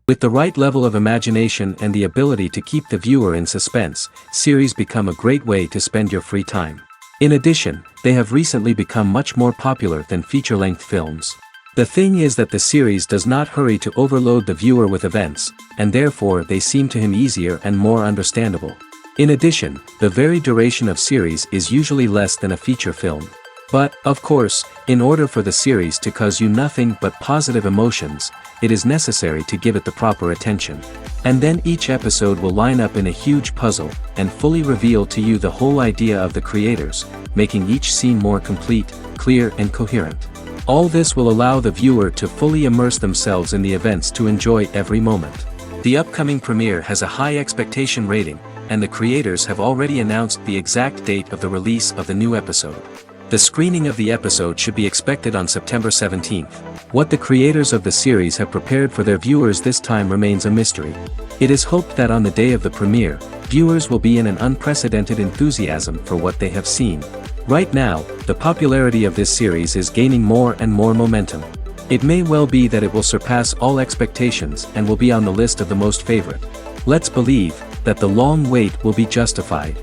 With the right level of imagination and the ability to keep the viewer in suspense, series become a great way to spend your free time. In addition, they have recently become much more popular than feature-length films. The thing is that the series does not hurry to overload the viewer with events, and therefore they seem to him easier and more understandable. In addition, the very duration of series is usually less than a feature film. But, of course, in order for the series to cause you nothing but positive emotions, it is necessary to give it the proper attention. And then each episode will line up in a huge puzzle, and fully reveal to you the whole idea of the creators, making each scene more complete, clear and coherent. All this will allow the viewer to fully immerse themselves in the events to enjoy every moment. The upcoming premiere has a high expectation rating, and the creators have already announced the exact date of the release of the new episode. The screening of the episode should be expected on September 17th. What the creators of the series have prepared for their viewers this time remains a mystery. It is hoped that on the day of the premiere, viewers will be in an unprecedented enthusiasm for what they have seen. Right now, the popularity of this series is gaining more and more momentum. It may well be that it will surpass all expectations and will be on the list of the most favorite. Let's believe that the long wait will be justified.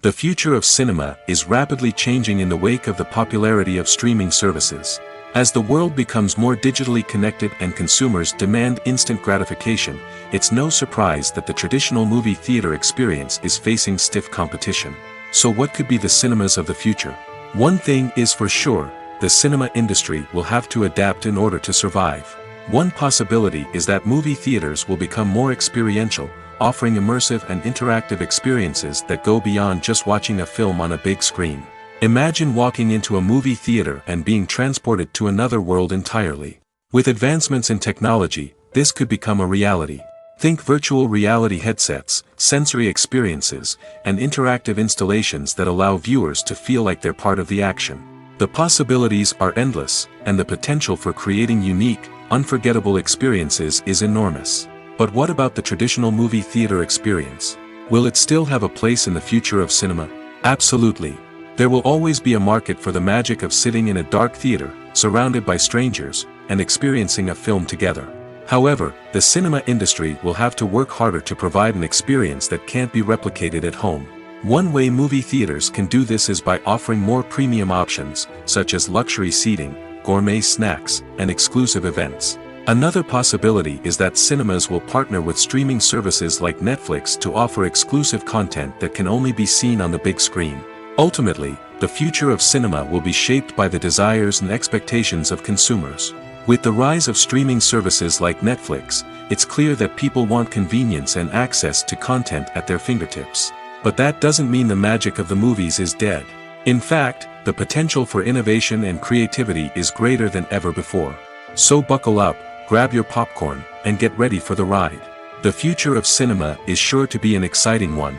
The future of cinema is rapidly changing in the wake of the popularity of streaming services. As the world becomes more digitally connected and consumers demand instant gratification, it's no surprise that the traditional movie theater experience is facing stiff competition. So what could be the cinemas of the future? One thing is for sure, the cinema industry will have to adapt in order to survive. One possibility is that movie theaters will become more experiential, offering immersive and interactive experiences that go beyond just watching a film on a big screen. Imagine walking into a movie theater and being transported to another world entirely. With advancements in technology, this could become a reality. Think virtual reality headsets, sensory experiences, and interactive installations that allow viewers to feel like they're part of the action. The possibilities are endless, and the potential for creating unique, unforgettable experiences is enormous. But what about the traditional movie theater experience? Will it still have a place in the future of cinema? Absolutely. There will always be a market for the magic of sitting in a dark theater, surrounded by strangers, and experiencing a film together. However, the cinema industry will have to work harder to provide an experience that can't be replicated at home. One way movie theaters can do this is by offering more premium options, such as luxury seating, gourmet snacks, and exclusive events. Another possibility is that cinemas will partner with streaming services like Netflix to offer exclusive content that can only be seen on the big screen. Ultimately, the future of cinema will be shaped by the desires and expectations of consumers. With the rise of streaming services like Netflix, it's clear that people want convenience and access to content at their fingertips. But that doesn't mean the magic of the movies is dead. In fact, the potential for innovation and creativity is greater than ever before. So buckle up, grab your popcorn, and get ready for the ride. The future of cinema is sure to be an exciting one.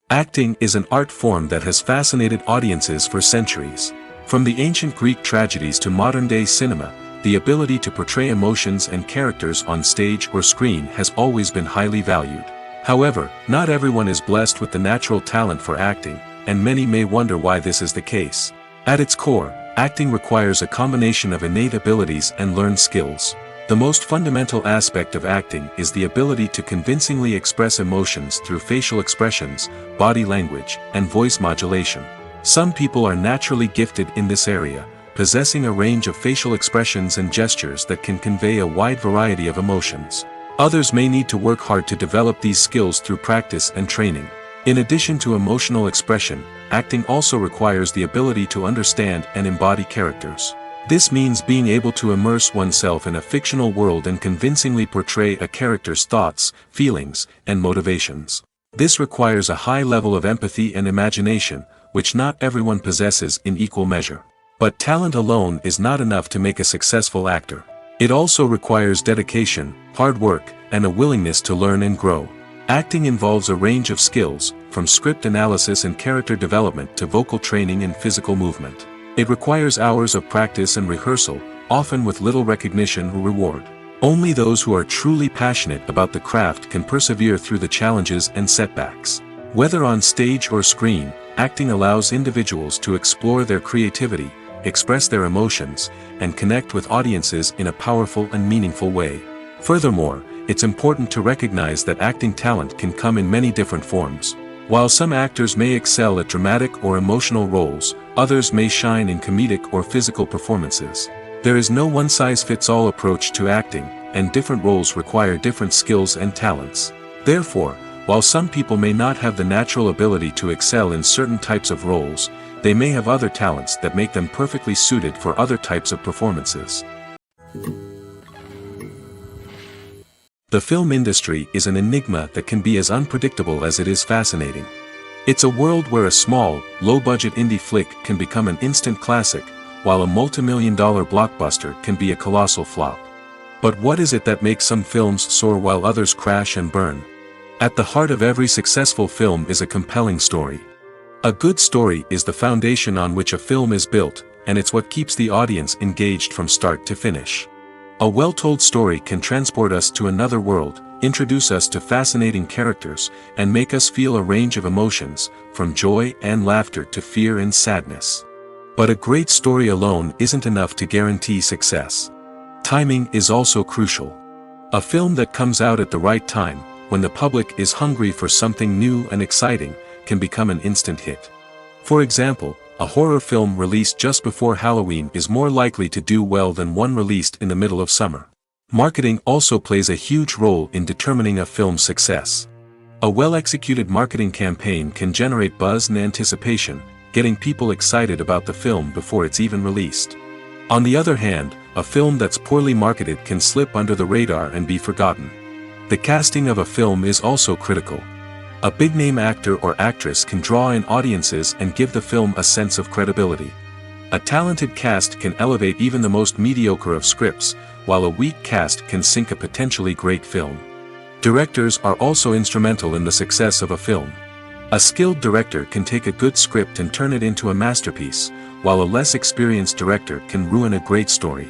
Acting is an art form that has fascinated audiences for centuries. From the ancient Greek tragedies to modern-day cinema, the ability to portray emotions and characters on stage or screen has always been highly valued. However, not everyone is blessed with the natural talent for acting, and many may wonder why this is the case. At its core, acting requires a combination of innate abilities and learned skills. The most fundamental aspect of acting is the ability to convincingly express emotions through facial expressions, body language, and voice modulation. Some people are naturally gifted in this area, possessing a range of facial expressions and gestures that can convey a wide variety of emotions. Others may need to work hard to develop these skills through practice and training. In addition to emotional expression, acting also requires the ability to understand and embody characters. This means being able to immerse oneself in a fictional world and convincingly portray a character's thoughts, feelings, and motivations. This requires a high level of empathy and imagination, which not everyone possesses in equal measure. But talent alone is not enough to make a successful actor. It also requires dedication, hard work, and a willingness to learn and grow. Acting involves a range of skills, from script analysis and character development to vocal training and physical movement. It requires hours of practice and rehearsal, often with little recognition or reward. Only those who are truly passionate about the craft can persevere through the challenges and setbacks. Whether on stage or screen, acting allows individuals to explore their creativity, express their emotions, and connect with audiences in a powerful and meaningful way. Furthermore, it's important to recognize that acting talent can come in many different forms. While some actors may excel at dramatic or emotional roles, others may shine in comedic or physical performances. There is no one-size-fits-all approach to acting, and different roles require different skills and talents. Therefore, while some people may not have the natural ability to excel in certain types of roles, they may have other talents that make them perfectly suited for other types of performances. The film industry is an enigma that can be as unpredictable as it is fascinating. It's a world where a small, low-budget indie flick can become an instant classic, while a multi-million-dollar blockbuster can be a colossal flop. But what is it that makes some films soar while others crash and burn? At the heart of every successful film is a compelling story. A good story is the foundation on which a film is built, and it's what keeps the audience engaged from start to finish. A well-told story can transport us to another world, introduce us to fascinating characters, and make us feel a range of emotions, from joy and laughter to fear and sadness. But a great story alone isn't enough to guarantee success. Timing is also crucial. A film that comes out at the right time, when the public is hungry for something new and exciting, can become an instant hit. For example, a horror film released just before Halloween is more likely to do well than one released in the middle of summer. Marketing also plays a huge role in determining a film's success. A well-executed marketing campaign can generate buzz and anticipation, getting people excited about the film before it's even released. On the other hand, a film that's poorly marketed can slip under the radar and be forgotten. The casting of a film is also critical. A big-name actor or actress can draw in audiences and give the film a sense of credibility. A talented cast can elevate even the most mediocre of scripts, while a weak cast can sink a potentially great film. Directors are also instrumental in the success of a film. A skilled director can take a good script and turn it into a masterpiece, while a less experienced director can ruin a great story.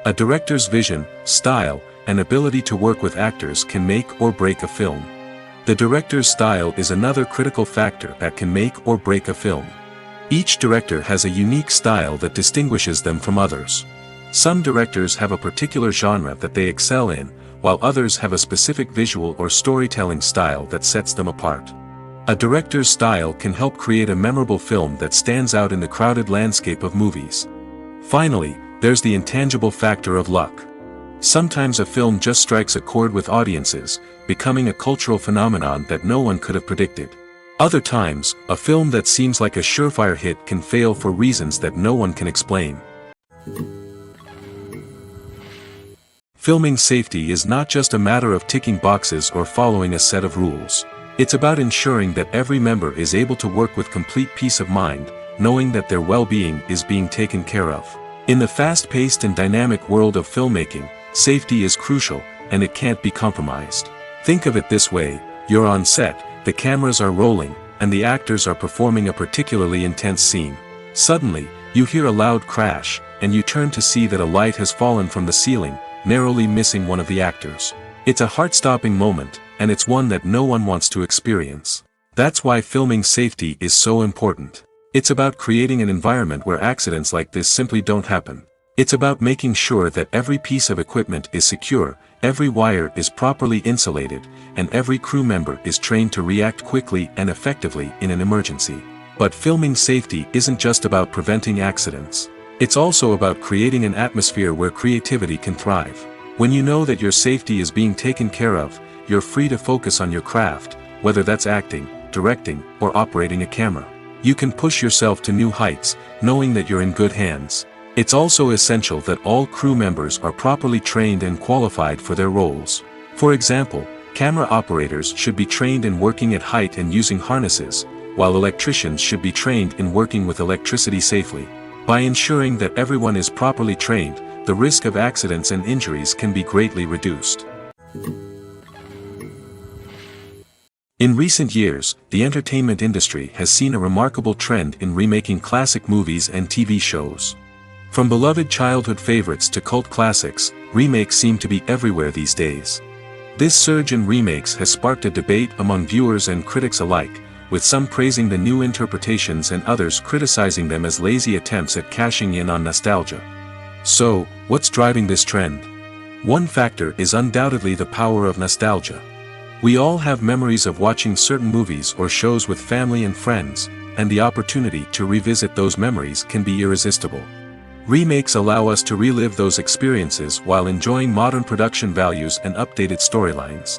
A director's vision, style, and ability to work with actors can make or break a film. The director's style is another critical factor that can make or break a film. Each director has a unique style that distinguishes them from others. Some directors have a particular genre that they excel in, while others have a specific visual or storytelling style that sets them apart. A director's style can help create a memorable film that stands out in the crowded landscape of movies. Finally, there's the intangible factor of luck. Sometimes a film just strikes a chord with audiences, becoming a cultural phenomenon that no one could have predicted. Other times, a film that seems like a surefire hit can fail for reasons that no one can explain. Filming safety is not just a matter of ticking boxes or following a set of rules. It's about ensuring that every member is able to work with complete peace of mind, knowing that their well-being is being taken care of. In the fast-paced and dynamic world of filmmaking, safety is crucial, and it can't be compromised. Think of it this way: you're on set, the cameras are rolling, and the actors are performing a particularly intense scene. Suddenly, you hear a loud crash, and you turn to see that a light has fallen from the ceiling, narrowly missing one of the actors. It's a heart-stopping moment, and it's one that no one wants to experience. That's why filming safety is so important. It's about creating an environment where accidents like this simply don't happen. It's about making sure that every piece of equipment is secure, every wire is properly insulated, and every crew member is trained to react quickly and effectively in an emergency. But filming safety isn't just about preventing accidents. It's also about creating an atmosphere where creativity can thrive. When you know that your safety is being taken care of, you're free to focus on your craft, whether that's acting, directing, or operating a camera. You can push yourself to new heights, knowing that you're in good hands. It's also essential that all crew members are properly trained and qualified for their roles. For example, camera operators should be trained in working at height and using harnesses, while electricians should be trained in working with electricity safely. By ensuring that everyone is properly trained, the risk of accidents and injuries can be greatly reduced. In recent years, the entertainment industry has seen a remarkable trend in remaking classic movies and TV shows. From beloved childhood favorites to cult classics, remakes seem to be everywhere these days. This surge in remakes has sparked a debate among viewers and critics alike, with some praising the new interpretations and others criticizing them as lazy attempts at cashing in on nostalgia. So, what's driving this trend? One factor is undoubtedly the power of nostalgia. We all have memories of watching certain movies or shows with family and friends, and the opportunity to revisit those memories can be irresistible. Remakes allow us to relive those experiences while enjoying modern production values and updated storylines.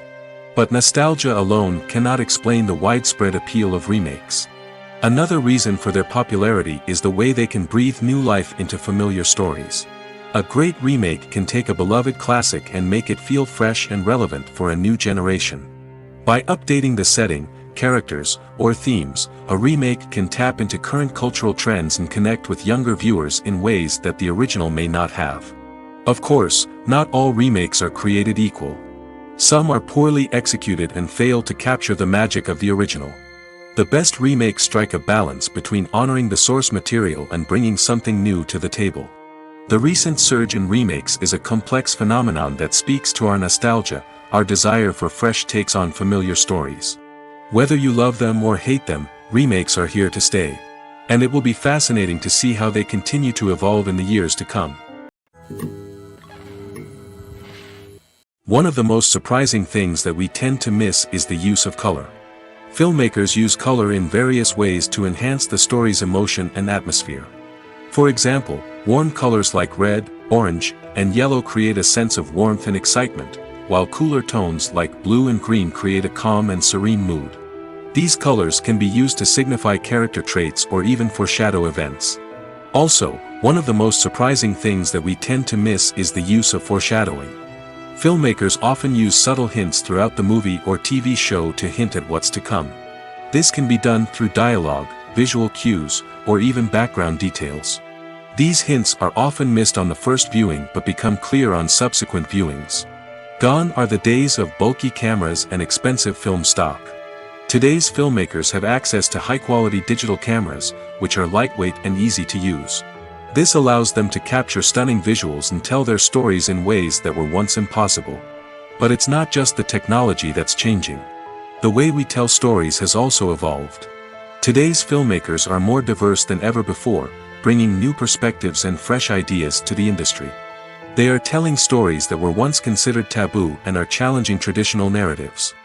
But nostalgia alone cannot explain the widespread appeal of remakes. Another reason for their popularity is the way they can breathe new life into familiar stories. A great remake can take a beloved classic and make it feel fresh and relevant for a new generation. By updating the setting, characters, or themes, a remake can tap into current cultural trends and connect with younger viewers in ways that the original may not have. Of course, not all remakes are created equal. Some are poorly executed and fail to capture the magic of the original. The best remakes strike a balance between honoring the source material and bringing something new to the table. The recent surge in remakes is a complex phenomenon that speaks to our nostalgia, our desire for fresh takes on familiar stories. Whether you love them or hate them, remakes are here to stay. And it will be fascinating to see how they continue to evolve in the years to come. One of the most surprising things that we tend to miss is the use of color. Filmmakers use color in various ways to enhance the story's emotion and atmosphere. For example, warm colors like red, orange, and yellow create a sense of warmth and excitement, while cooler tones like blue and green create a calm and serene mood. These colors can be used to signify character traits or even foreshadow events. Also, one of the most surprising things that we tend to miss is the use of foreshadowing. Filmmakers often use subtle hints throughout the movie or TV show to hint at what's to come. This can be done through dialogue, visual cues, or even background details. These hints are often missed on the first viewing but become clear on subsequent viewings. Gone are the days of bulky cameras and expensive film stock. Today's filmmakers have access to high-quality digital cameras, which are lightweight and easy to use. This allows them to capture stunning visuals and tell their stories in ways that were once impossible. But it's not just the technology that's changing. The way we tell stories has also evolved. Today's filmmakers are more diverse than ever before, bringing new perspectives and fresh ideas to the industry. They are telling stories that were once considered taboo and are challenging traditional narratives.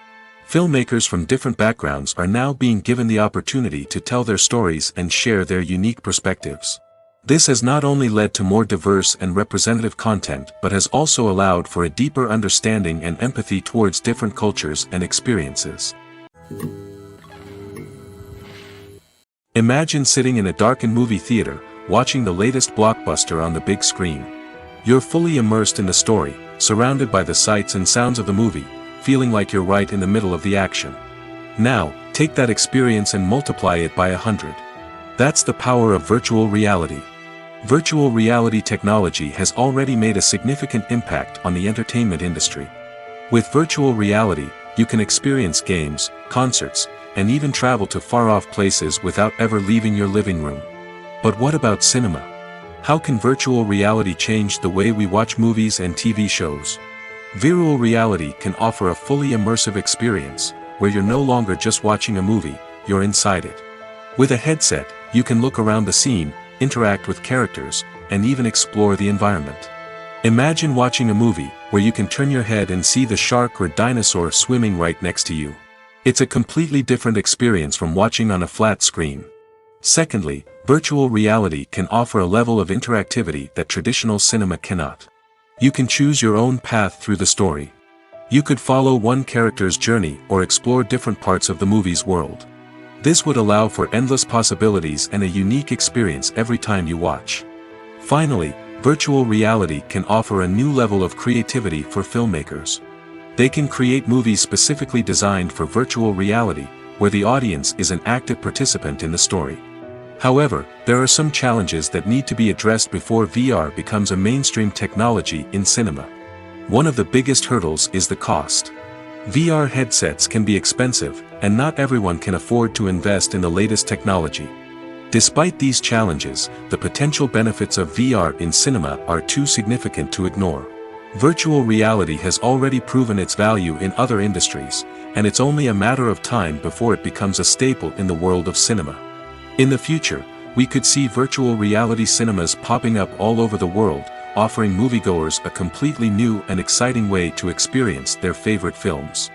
Filmmakers from different backgrounds are now being given the opportunity to tell their stories and share their unique perspectives. This has not only led to more diverse and representative content but has also allowed for a deeper understanding and empathy towards different cultures and experiences. Imagine sitting in a darkened movie theater, watching the latest blockbuster on the big screen. You're fully immersed in the story, surrounded by the sights and sounds of the movie, feeling like you're right in the middle of the action. Now, take that experience and multiply it by 100. That's the power of virtual reality. Virtual reality technology has already made a significant impact on the entertainment industry. With virtual reality, you can experience games, concerts, and even travel to far-off places without ever leaving your living room. But what about cinema? How can virtual reality change the way we watch movies and TV shows? Virtual reality can offer a fully immersive experience, where you're no longer just watching a movie, you're inside it. With a headset, you can look around the scene, interact with characters, and even explore the environment. Imagine watching a movie where you can turn your head and see the shark or dinosaur swimming right next to you. It's a completely different experience from watching on a flat screen. Secondly, virtual reality can offer a level of interactivity that traditional cinema cannot. You can choose your own path through the story. You could follow one character's journey or explore different parts of the movie's world. This would allow for endless possibilities and a unique experience every time you watch. Finally, virtual reality can offer a new level of creativity for filmmakers. They can create movies specifically designed for virtual reality, where the audience is an active participant in the story. However, there are some challenges that need to be addressed before VR becomes a mainstream technology in cinema. One of the biggest hurdles is the cost. VR headsets can be expensive, and not everyone can afford to invest in the latest technology. Despite these challenges, the potential benefits of VR in cinema are too significant to ignore. Virtual reality has already proven its value in other industries, and it's only a matter of time before it becomes a staple in the world of cinema. In the future, we could see virtual reality cinemas popping up all over the world, offering moviegoers a completely new and exciting way to experience their favorite films.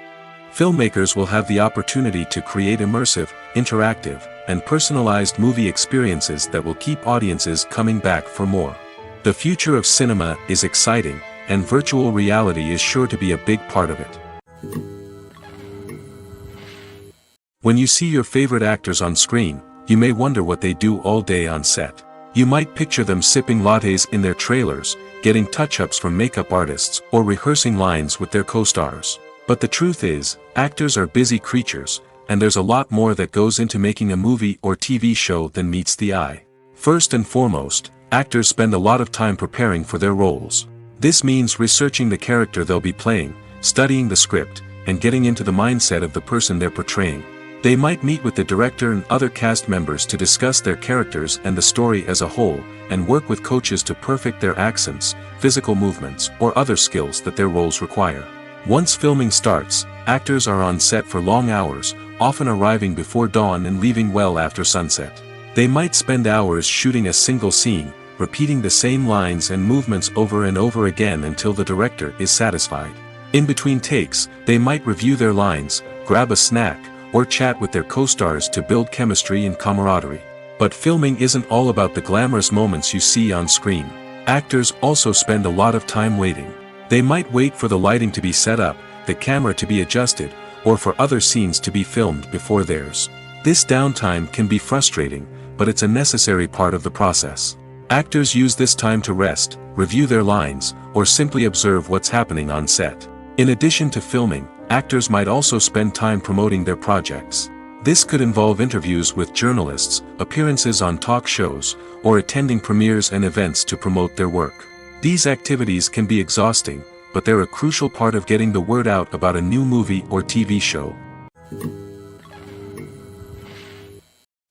Filmmakers will have the opportunity to create immersive, interactive, and personalized movie experiences that will keep audiences coming back for more. The future of cinema is exciting, and virtual reality is sure to be a big part of it. When you see your favorite actors on screen, you may wonder what they do all day on set. You might picture them sipping lattes in their trailers, getting touch-ups from makeup artists, or rehearsing lines with their co-stars. But the truth is, actors are busy creatures, and there's a lot more that goes into making a movie or TV show than meets the eye. First and foremost, actors spend a lot of time preparing for their roles. This means researching the character they'll be playing, studying the script, and getting into the mindset of the person they're portraying. They might meet with the director and other cast members to discuss their characters and the story as a whole, and work with coaches to perfect their accents, physical movements, or other skills that their roles require. Once filming starts, actors are on set for long hours, often arriving before dawn and leaving well after sunset. They might spend hours shooting a single scene, repeating the same lines and movements over and over again until the director is satisfied. In between takes, they might review their lines, grab a snack, or chat with their co-stars to build chemistry and camaraderie. But filming isn't all about the glamorous moments you see on screen. Actors also spend a lot of time waiting. They might wait for the lighting to be set up, the camera to be adjusted, or for other scenes to be filmed before theirs. This downtime can be frustrating, but it's a necessary part of the process. Actors use this time to rest, review their lines, or simply observe what's happening on set. In addition to filming, actors might also spend time promoting their projects. This could involve interviews with journalists, appearances on talk shows, or attending premieres and events to promote their work. These activities can be exhausting, but they're a crucial part of getting the word out about a new movie or TV show.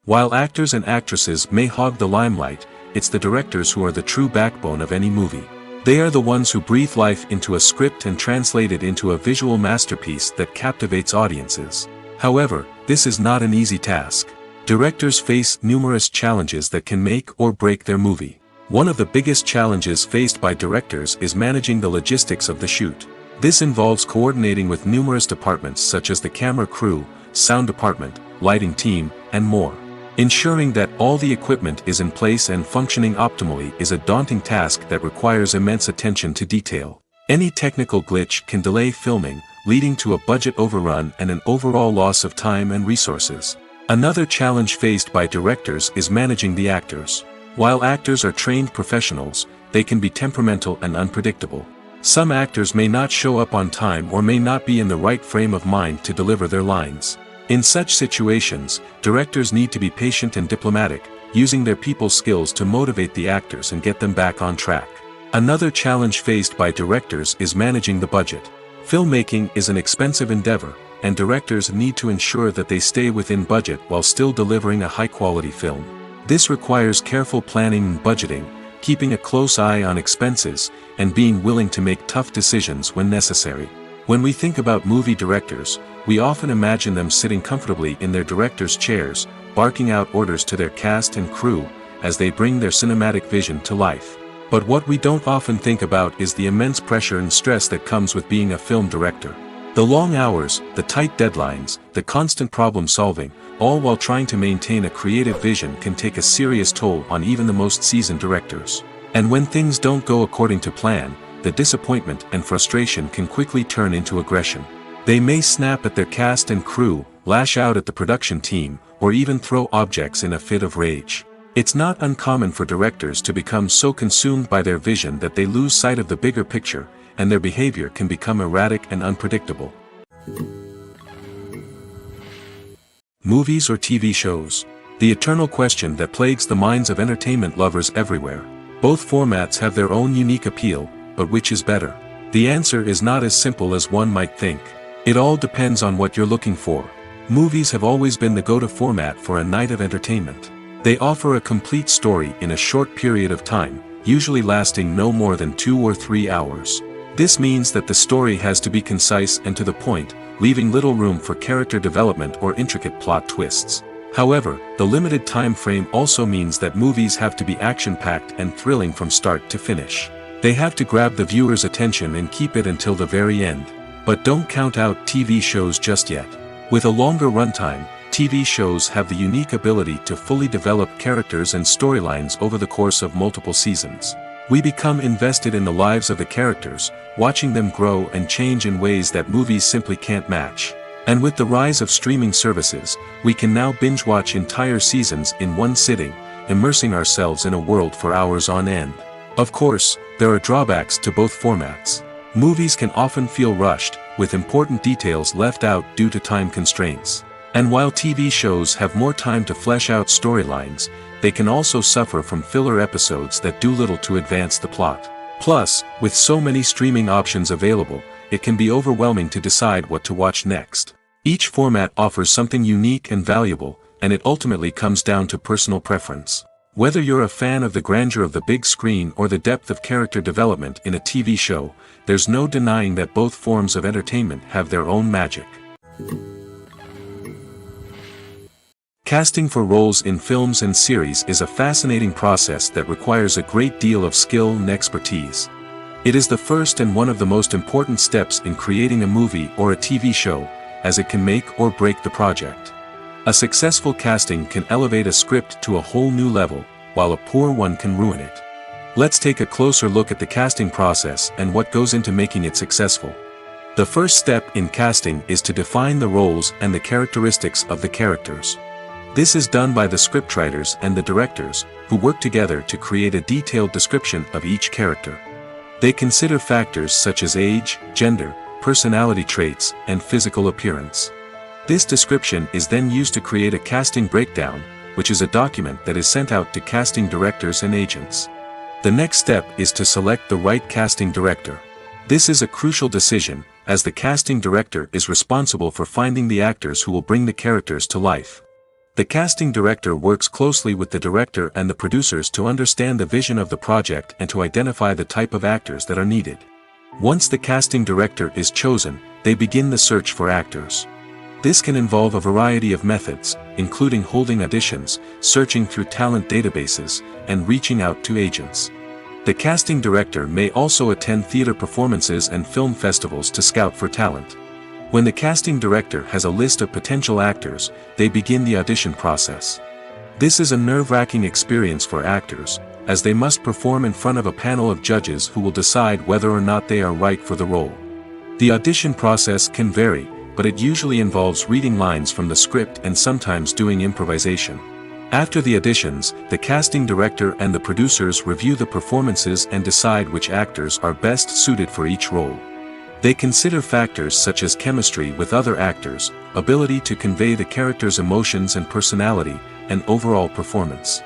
While actors and actresses may hog the limelight, it's the directors who are the true backbone of any movie. They are the ones who breathe life into a script and translate it into a visual masterpiece that captivates audiences. However, this is not an easy task. Directors face numerous challenges that can make or break their movie. One of the biggest challenges faced by directors is managing the logistics of the shoot. This involves coordinating with numerous departments such as the camera crew, sound department, lighting team, and more. Ensuring that all the equipment is in place and functioning optimally is a daunting task that requires immense attention to detail. Any technical glitch can delay filming, leading to a budget overrun and an overall loss of time and resources. Another challenge faced by directors is managing the actors. While actors are trained professionals, they can be temperamental and unpredictable. Some actors may not show up on time or may not be in the right frame of mind to deliver their lines. In such situations, directors need to be patient and diplomatic, using their people skills to motivate the actors and get them back on track. Another challenge faced by directors is managing the budget. Filmmaking is an expensive endeavor, and directors need to ensure that they stay within budget while still delivering a high-quality film. This requires careful planning and budgeting, keeping a close eye on expenses, and being willing to make tough decisions when necessary. When we think about movie directors, we often imagine them sitting comfortably in their director's chairs, barking out orders to their cast and crew, as they bring their cinematic vision to life. But what we don't often think about is the immense pressure and stress that comes with being a film director. The long hours, the tight deadlines, the constant problem solving, all while trying to maintain a creative vision can take a serious toll on even the most seasoned directors. And when things don't go according to plan, the disappointment and frustration can quickly turn into aggression. They may snap at their cast and crew, lash out at the production team, or even throw objects in a fit of rage. It's not uncommon for directors to become so consumed by their vision that they lose sight of the bigger picture, and their behavior can become erratic and unpredictable. Movies or TV shows? The eternal question that plagues the minds of entertainment lovers everywhere. Both formats have their own unique appeal, but which is better? The answer is not as simple as one might think. It all depends on what you're looking for. Movies have always been the go-to format for a night of entertainment. They offer a complete story in a short period of time, usually lasting no more than 2 or 3 hours. This means that the story has to be concise and to the point, leaving little room for character development or intricate plot twists. However, the limited time frame also means that movies have to be action-packed and thrilling from start to finish. They have to grab the viewer's attention and keep it until the very end. But don't count out TV shows just yet. With a longer runtime, TV shows have the unique ability to fully develop characters and storylines over the course of multiple seasons. We become invested in the lives of the characters, watching them grow and change in ways that movies simply can't match. And with the rise of streaming services, we can now binge-watch entire seasons in one sitting, immersing ourselves in a world for hours on end. Of course, there are drawbacks to both formats. Movies can often feel rushed, with important details left out due to time constraints. And while TV shows have more time to flesh out storylines, they can also suffer from filler episodes that do little to advance the plot. Plus, with so many streaming options available, it can be overwhelming to decide what to watch next. Each format offers something unique and valuable, and it ultimately comes down to personal preference. Whether you're a fan of the grandeur of the big screen or the depth of character development in a TV show, there's no denying that both forms of entertainment have their own magic. Casting for roles in films and series is a fascinating process that requires a great deal of skill and expertise. It is the first and one of the most important steps in creating a movie or a TV show, as it can make or break the project. A successful casting can elevate a script to a whole new level, while a poor one can ruin it. Let's take a closer look at the casting process and what goes into making it successful. The first step in casting is to define the roles and the characteristics of the characters. This is done by the scriptwriters and the directors, who work together to create a detailed description of each character. They consider factors such as age, gender, personality traits, and physical appearance. This description is then used to create a casting breakdown, which is a document that is sent out to casting directors and agents. The next step is to select the right casting director. This is a crucial decision, as the casting director is responsible for finding the actors who will bring the characters to life. The casting director works closely with the director and the producers to understand the vision of the project and to identify the type of actors that are needed. Once the casting director is chosen, they begin the search for actors. This can involve a variety of methods, including holding auditions, searching through talent databases, and reaching out to agents. The casting director may also attend theater performances and film festivals to scout for talent. When the casting director has a list of potential actors, they begin the audition process. This is a nerve-wracking experience for actors, as they must perform in front of a panel of judges who will decide whether or not they are right for the role. The audition process can vary, but it usually involves reading lines from the script and sometimes doing improvisation. After the auditions, the casting director and the producers review the performances and decide which actors are best suited for each role. They consider factors such as chemistry with other actors, ability to convey the character's emotions and personality, and overall performance.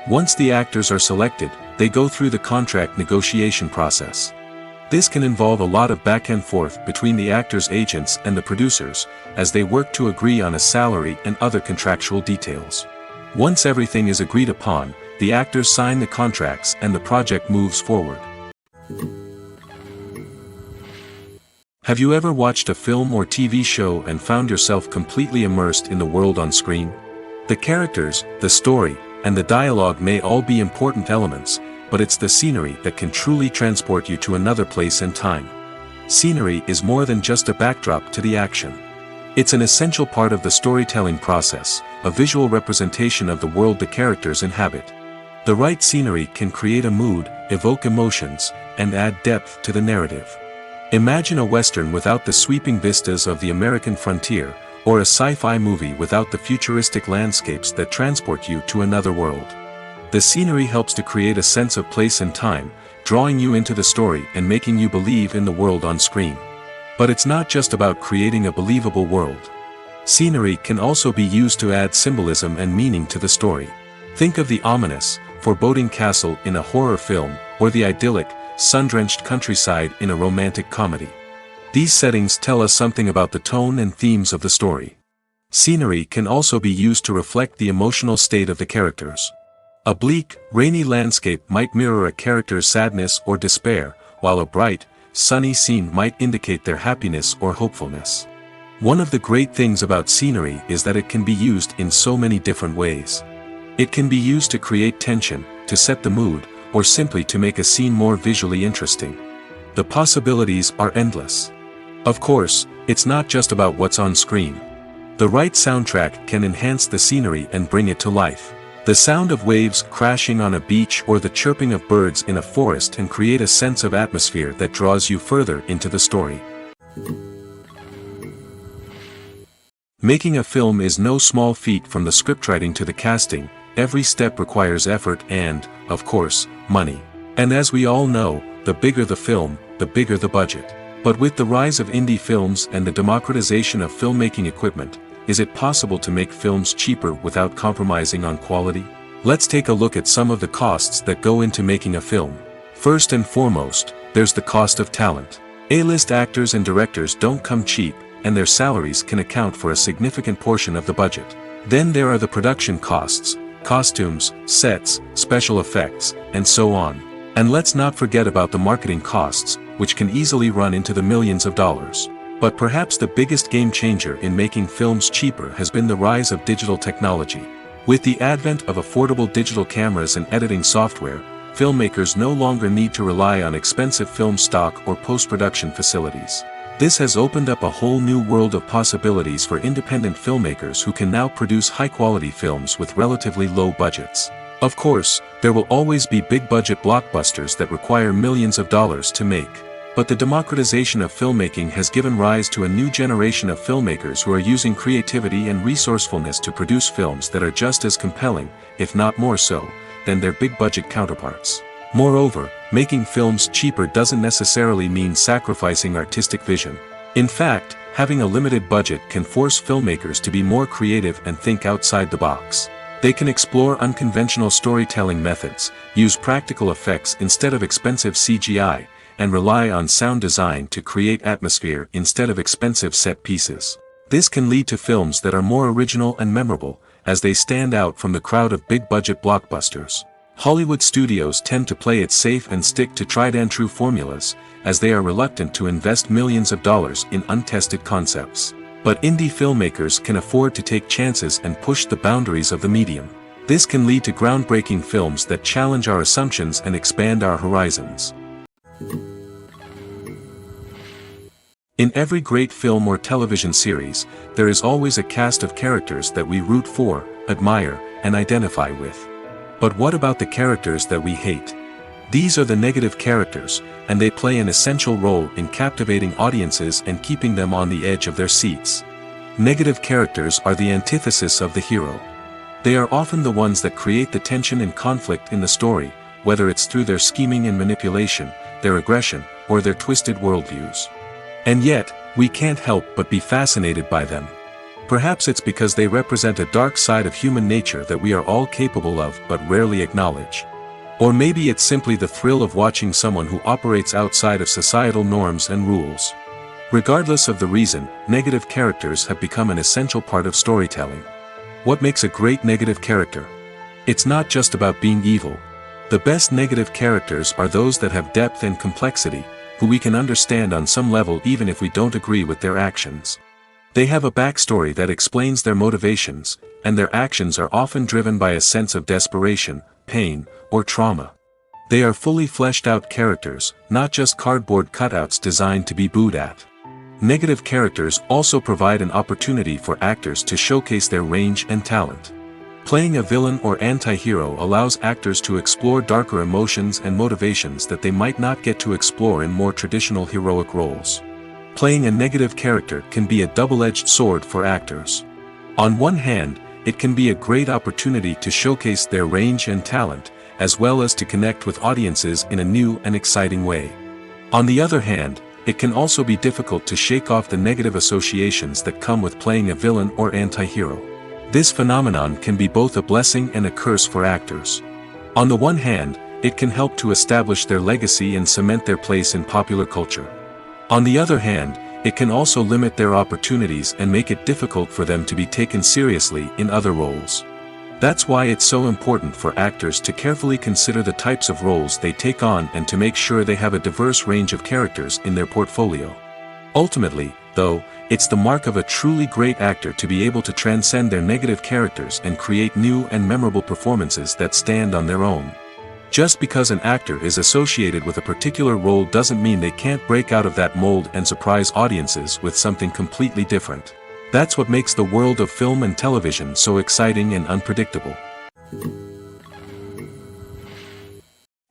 Once the actors are selected, they go through the contract negotiation process. This can involve a lot of back and forth between the actors' agents and the producers, as they work to agree on a salary and other contractual details. Once everything is agreed upon, the actors sign the contracts and the project moves forward. Have you ever watched a film or TV show and found yourself completely immersed in the world on screen? The characters, the story, and the dialogue may all be important elements, but it's the scenery that can truly transport you to another place and time. Scenery is more than just a backdrop to the action. It's an essential part of the storytelling process, a visual representation of the world the characters inhabit. The right scenery can create a mood, evoke emotions, and add depth to the narrative. Imagine a Western without the sweeping vistas of the American frontier, or a sci-fi movie without the futuristic landscapes that transport you to another world. The scenery helps to create a sense of place and time, drawing you into the story and making you believe in the world on screen. But it's not just about creating a believable world. Scenery can also be used to add symbolism and meaning to the story. Think of the ominous, foreboding castle in a horror film, or the idyllic, sun-drenched countryside in a romantic comedy. These settings tell us something about the tone and themes of the story. Scenery can also be used to reflect the emotional state of the characters. A bleak, rainy landscape might mirror a character's sadness or despair, while a bright, sunny scene might indicate their happiness or hopefulness. One of the great things about scenery is that it can be used in so many different ways. It can be used to create tension, to set the mood, or simply to make a scene more visually interesting. The possibilities are endless. Of course, it's not just about what's on screen. The right soundtrack can enhance the scenery and bring it to life. The sound of waves crashing on a beach or the chirping of birds in a forest can create a sense of atmosphere that draws you further into the story. Making a film is no small feat. From the scriptwriting to the casting, every step requires effort and, of course, money. And as we all know, the bigger the film, the bigger the budget. But with the rise of indie films and the democratization of filmmaking equipment, is it possible to make films cheaper without compromising on quality? Let's take a look at some of the costs that go into making a film. First and foremost, there's the cost of talent. A-list actors and directors don't come cheap, and their salaries can account for a significant portion of the budget. Then there are the production costs, costumes, sets, special effects, and so on. And let's not forget about the marketing costs, which can easily run into the millions of dollars. But perhaps the biggest game changer in making films cheaper has been the rise of digital technology. With the advent of affordable digital cameras and editing software, filmmakers no longer need to rely on expensive film stock or post-production facilities. This has opened up a whole new world of possibilities for independent filmmakers who can now produce high-quality films with relatively low budgets. Of course, there will always be big-budget blockbusters that require millions of dollars to make. But the democratization of filmmaking has given rise to a new generation of filmmakers who are using creativity and resourcefulness to produce films that are just as compelling, if not more so, than their big-budget counterparts. Moreover, making films cheaper doesn't necessarily mean sacrificing artistic vision. In fact, having a limited budget can force filmmakers to be more creative and think outside the box. They can explore unconventional storytelling methods, use practical effects instead of expensive CGI, and rely on sound design to create atmosphere instead of expensive set pieces. This can lead to films that are more original and memorable, as they stand out from the crowd of big-budget blockbusters. Hollywood studios tend to play it safe and stick to tried-and-true formulas, as they are reluctant to invest millions of dollars in untested concepts. But indie filmmakers can afford to take chances and push the boundaries of the medium. This can lead to groundbreaking films that challenge our assumptions and expand our horizons. In every great film or television series, there is always a cast of characters that we root for, admire, and identify with. But what about the characters that we hate? These are the negative characters, and they play an essential role in captivating audiences and keeping them on the edge of their seats. Negative characters are the antithesis of the hero. They are often the ones that create the tension and conflict in the story, whether it's through their scheming and manipulation, their aggression, or their twisted worldviews. And yet, we can't help but be fascinated by them. Perhaps it's because they represent a dark side of human nature that we are all capable of but rarely acknowledge. Or maybe it's simply the thrill of watching someone who operates outside of societal norms and rules. Regardless of the reason, negative characters have become an essential part of storytelling. What makes a great negative character? It's not just about being evil. The best negative characters are those that have depth and complexity, who we can understand on some level even if we don't agree with their actions. They have a backstory that explains their motivations, and their actions are often driven by a sense of desperation, pain, or trauma. They are fully fleshed out characters, not just cardboard cutouts designed to be booed at. Negative characters also provide an opportunity for actors to showcase their range and talent. Playing a villain or anti-hero allows actors to explore darker emotions and motivations that they might not get to explore in more traditional heroic roles. Playing a negative character can be a double-edged sword for actors. On one hand, it can be a great opportunity to showcase their range and talent, as well as to connect with audiences in a new and exciting way. On the other hand, it can also be difficult to shake off the negative associations that come with playing a villain or anti-hero. This phenomenon can be both a blessing and a curse for actors. On the one hand, it can help to establish their legacy and cement their place in popular culture. On the other hand, it can also limit their opportunities and make it difficult for them to be taken seriously in other roles. That's why it's so important for actors to carefully consider the types of roles they take on and to make sure they have a diverse range of characters in their portfolio. Ultimately, though, it's the mark of a truly great actor to be able to transcend their negative characters and create new and memorable performances that stand on their own. Just because an actor is associated with a particular role doesn't mean they can't break out of that mold and surprise audiences with something completely different. That's what makes the world of film and television so exciting and unpredictable.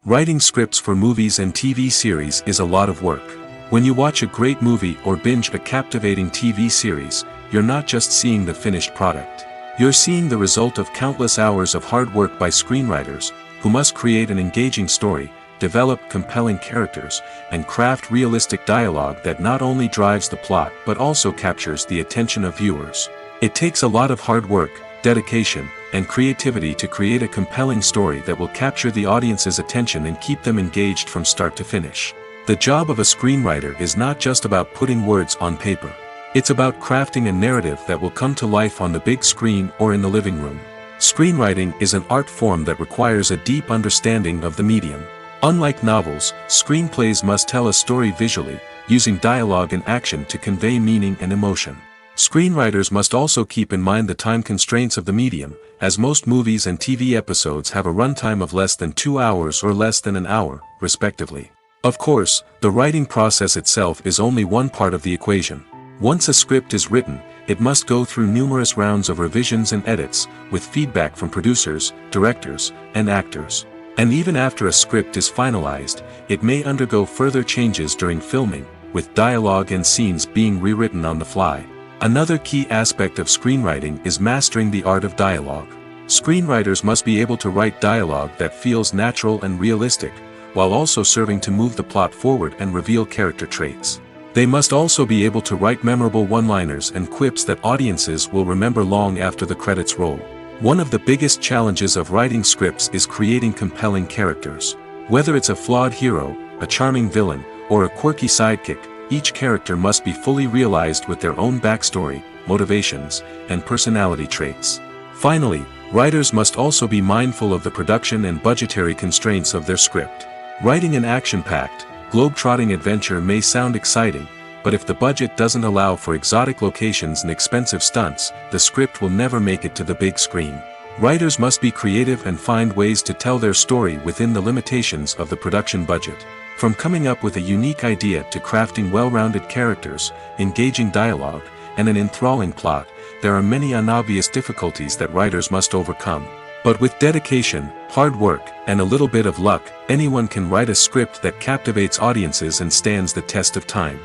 Writing scripts for movies and TV series is a lot of work. When you watch a great movie or binge a captivating TV series, you're not just seeing the finished product. You're seeing the result of countless hours of hard work by screenwriters, who must create an engaging story, develop compelling characters, and craft realistic dialogue that not only drives the plot but also captures the attention of viewers. It takes a lot of hard work, dedication, and creativity to create a compelling story that will capture the audience's attention and keep them engaged from start to finish. The job of a screenwriter is not just about putting words on paper. It's about crafting a narrative that will come to life on the big screen or in the living room. Screenwriting is an art form that requires a deep understanding of the medium. Unlike novels, screenplays must tell a story visually, using dialogue and action to convey meaning and emotion. Screenwriters must also keep in mind the time constraints of the medium, as most movies and TV episodes have a runtime of less than 2 hours or less than an hour, respectively. Of course, the writing process itself is only one part of the equation. Once a script is written, it must go through numerous rounds of revisions and edits, with feedback from producers, directors, and actors. And even after a script is finalized, it may undergo further changes during filming, with dialogue and scenes being rewritten on the fly. Another key aspect of screenwriting is mastering the art of dialogue. Screenwriters must be able to write dialogue that feels natural and realistic, while also serving to move the plot forward and reveal character traits. They must also be able to write memorable one-liners and quips that audiences will remember long after the credits roll. One of the biggest challenges of writing scripts is creating compelling characters. Whether it's a flawed hero, a charming villain, or a quirky sidekick, each character must be fully realized with their own backstory, motivations, and personality traits. Finally, writers must also be mindful of the production and budgetary constraints of their script. Writing an action-packed, globe-trotting adventure may sound exciting, but if the budget doesn't allow for exotic locations and expensive stunts, the script will never make it to the big screen. Writers must be creative and find ways to tell their story within the limitations of the production budget. From coming up with a unique idea to crafting well-rounded characters, engaging dialogue, and an enthralling plot, there are many unobvious difficulties that writers must overcome. But with dedication, hard work, and a little bit of luck, anyone can write a script that captivates audiences and stands the test of time.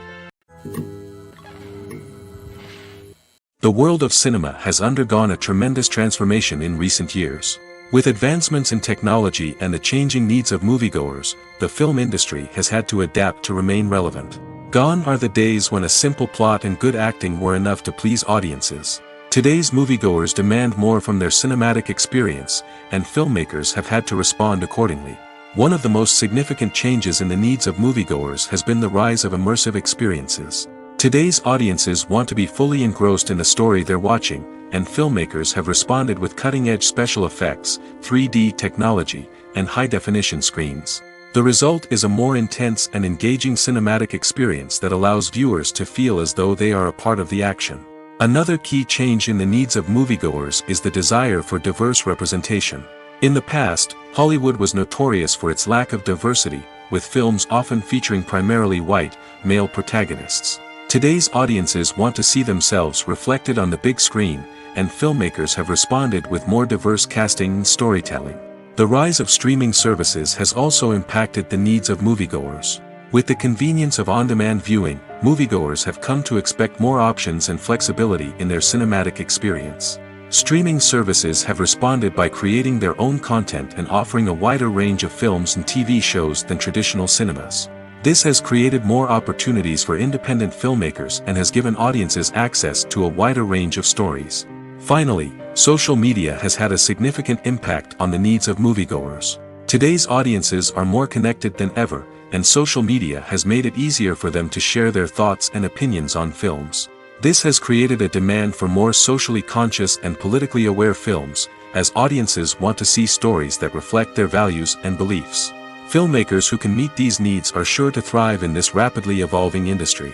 The world of cinema has undergone a tremendous transformation in recent years. With advancements in technology and the changing needs of moviegoers, the film industry has had to adapt to remain relevant. Gone are the days when a simple plot and good acting were enough to please audiences. Today's moviegoers demand more from their cinematic experience, and filmmakers have had to respond accordingly. One of the most significant changes in the needs of moviegoers has been the rise of immersive experiences. Today's audiences want to be fully engrossed in the story they're watching, and filmmakers have responded with cutting-edge special effects, 3D technology, and high-definition screens. The result is a more intense and engaging cinematic experience that allows viewers to feel as though they are a part of the action. Another key change in the needs of moviegoers is the desire for diverse representation. In the past, Hollywood was notorious for its lack of diversity, with films often featuring primarily white, male protagonists. Today's audiences want to see themselves reflected on the big screen, and filmmakers have responded with more diverse casting and storytelling. The rise of streaming services has also impacted the needs of moviegoers. With the convenience of on-demand viewing, moviegoers have come to expect more options and flexibility in their cinematic experience. Streaming services have responded by creating their own content and offering a wider range of films and TV shows than traditional cinemas. This has created more opportunities for independent filmmakers and has given audiences access to a wider range of stories. Finally, social media has had a significant impact on the needs of moviegoers. Today's audiences are more connected than ever, and social media has made it easier for them to share their thoughts and opinions on films. This has created a demand for more socially conscious and politically aware films, as audiences want to see stories that reflect their values and beliefs. Filmmakers who can meet these needs are sure to thrive in this rapidly evolving industry.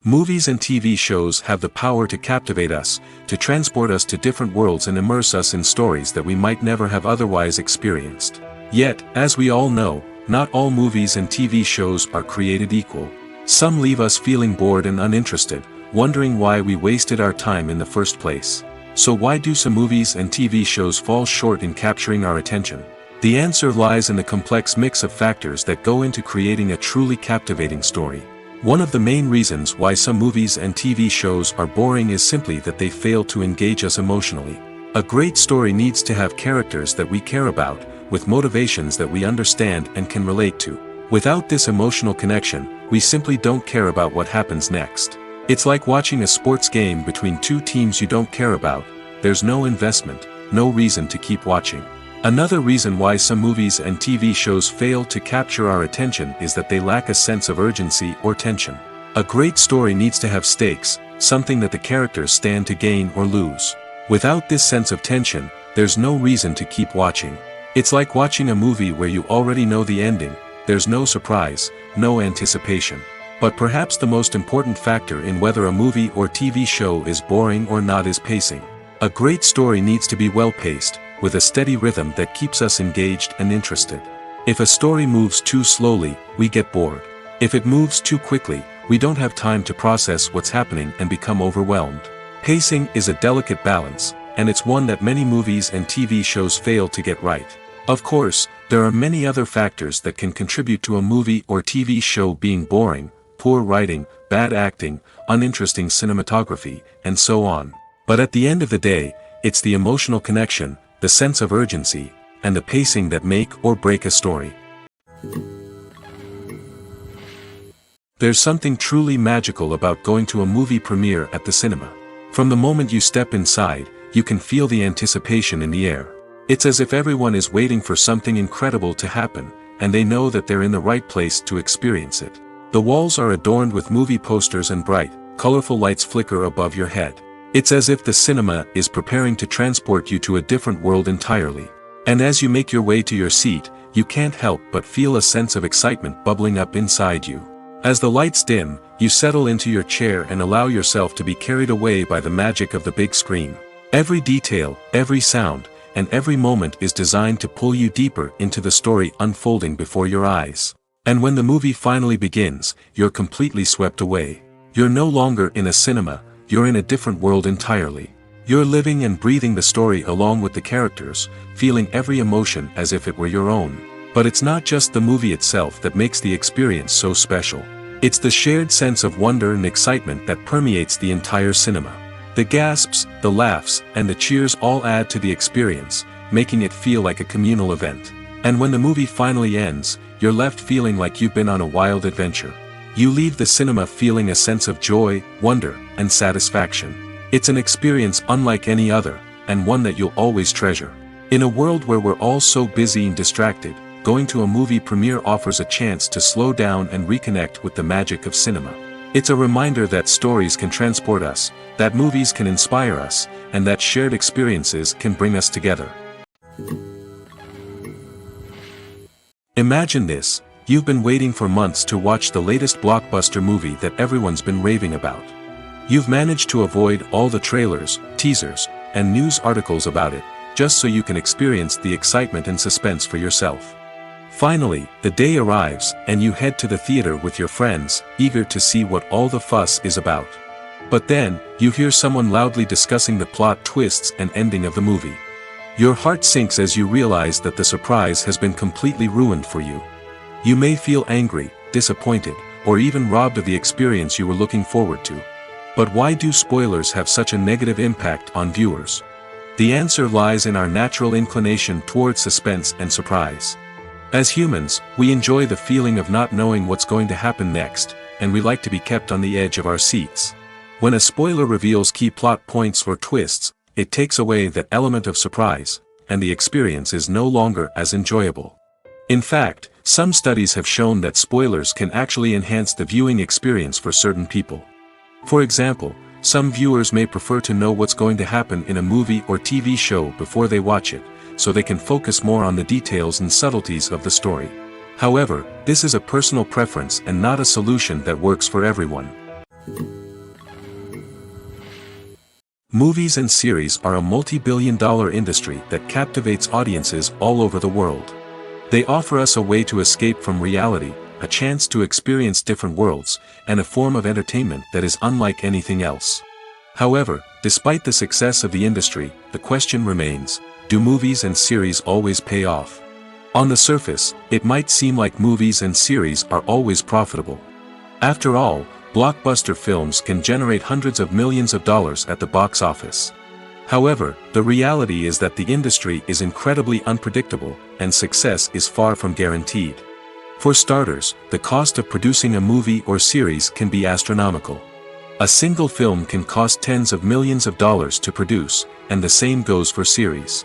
Movies and TV shows have the power to captivate us, to transport us to different worlds and immerse us in stories that we might never have otherwise experienced. Yet, as we all know, not all movies and TV shows are created equal. Some leave us feeling bored and uninterested, wondering why we wasted our time in the first place. So why do some movies and TV shows fall short in capturing our attention? The answer lies in the complex mix of factors that go into creating a truly captivating story. One of the main reasons why some movies and TV shows are boring is simply that they fail to engage us emotionally. A great story needs to have characters that we care about, with motivations that we understand and can relate to. Without this emotional connection, we simply don't care about what happens next. It's like watching a sports game between two teams you don't care about. There's no investment, no reason to keep watching. Another reason why some movies and TV shows fail to capture our attention is that they lack a sense of urgency or tension. A great story needs to have stakes, something that the characters stand to gain or lose. Without this sense of tension, there's no reason to keep watching. It's like watching a movie where you already know the ending. There's no surprise, no anticipation. But perhaps the most important factor in whether a movie or TV show is boring or not is pacing. A great story needs to be well-paced, with a steady rhythm that keeps us engaged and interested. If a story moves too slowly, we get bored. If it moves too quickly, we don't have time to process what's happening and become overwhelmed. Pacing is a delicate balance, and it's one that many movies and TV shows fail to get right. Of course, there are many other factors that can contribute to a movie or TV show being boring: poor writing, bad acting, uninteresting cinematography, and so on. But at the end of the day, it's the emotional connection, the sense of urgency, and the pacing that make or break a story. There's something truly magical about going to a movie premiere at the cinema. From the moment you step inside, you can feel the anticipation in the air. It's as if everyone is waiting for something incredible to happen, and they know that they're in the right place to experience it. The walls are adorned with movie posters and bright, colorful lights flicker above your head. It's as if the cinema is preparing to transport you to a different world entirely. And as you make your way to your seat, you can't help but feel a sense of excitement bubbling up inside you. As the lights dim, you settle into your chair and allow yourself to be carried away by the magic of the big screen. Every detail, every sound, and every moment is designed to pull you deeper into the story unfolding before your eyes. And when the movie finally begins, you're completely swept away. You're no longer in a cinema, you're in a different world entirely. You're living and breathing the story along with the characters, feeling every emotion as if it were your own. But it's not just the movie itself that makes the experience so special. It's the shared sense of wonder and excitement that permeates the entire cinema. The gasps, the laughs, and the cheers all add to the experience, making it feel like a communal event. And when the movie finally ends, you're left feeling like you've been on a wild adventure. You leave the cinema feeling a sense of joy, wonder, and satisfaction. It's an experience unlike any other, and one that you'll always treasure. In a world where we're all so busy and distracted, going to a movie premiere offers a chance to slow down and reconnect with the magic of cinema. It's a reminder that stories can transport us, that movies can inspire us, and that shared experiences can bring us together. Imagine this: you've been waiting for months to watch the latest blockbuster movie that everyone's been raving about. You've managed to avoid all the trailers, teasers, and news articles about it, just so you can experience the excitement and suspense for yourself. Finally, the day arrives, and you head to the theater with your friends, eager to see what all the fuss is about. But then, you hear someone loudly discussing the plot twists and ending of the movie. Your heart sinks as you realize that the surprise has been completely ruined for you. You may feel angry, disappointed, or even robbed of the experience you were looking forward to. But why do spoilers have such a negative impact on viewers? The answer lies in our natural inclination towards suspense and surprise. As humans, we enjoy the feeling of not knowing what's going to happen next, and we like to be kept on the edge of our seats. When a spoiler reveals key plot points or twists, it takes away that element of surprise, and the experience is no longer as enjoyable. In fact, some studies have shown that spoilers can actually enhance the viewing experience for certain people. For example, Some viewers may prefer to know what's going to happen in a movie or TV show before they watch it, so they can focus more on the details and subtleties of the story. However, this is a personal preference and not a solution that works for everyone. Movies and series are a multi-billion-dollar industry that captivates audiences all over the world. They offer us a way to escape from reality, a chance to experience different worlds, and a form of entertainment that is unlike anything else. However, despite the success of the industry, the question remains, do movies and series always pay off? On the surface, it might seem like movies and series are always profitable. After all, blockbuster films can generate hundreds of millions of dollars at the box office. However, the reality is that the industry is incredibly unpredictable, and success is far from guaranteed. For starters, the cost of producing a movie or series can be astronomical. A single film can cost tens of millions of dollars to produce, and the same goes for series.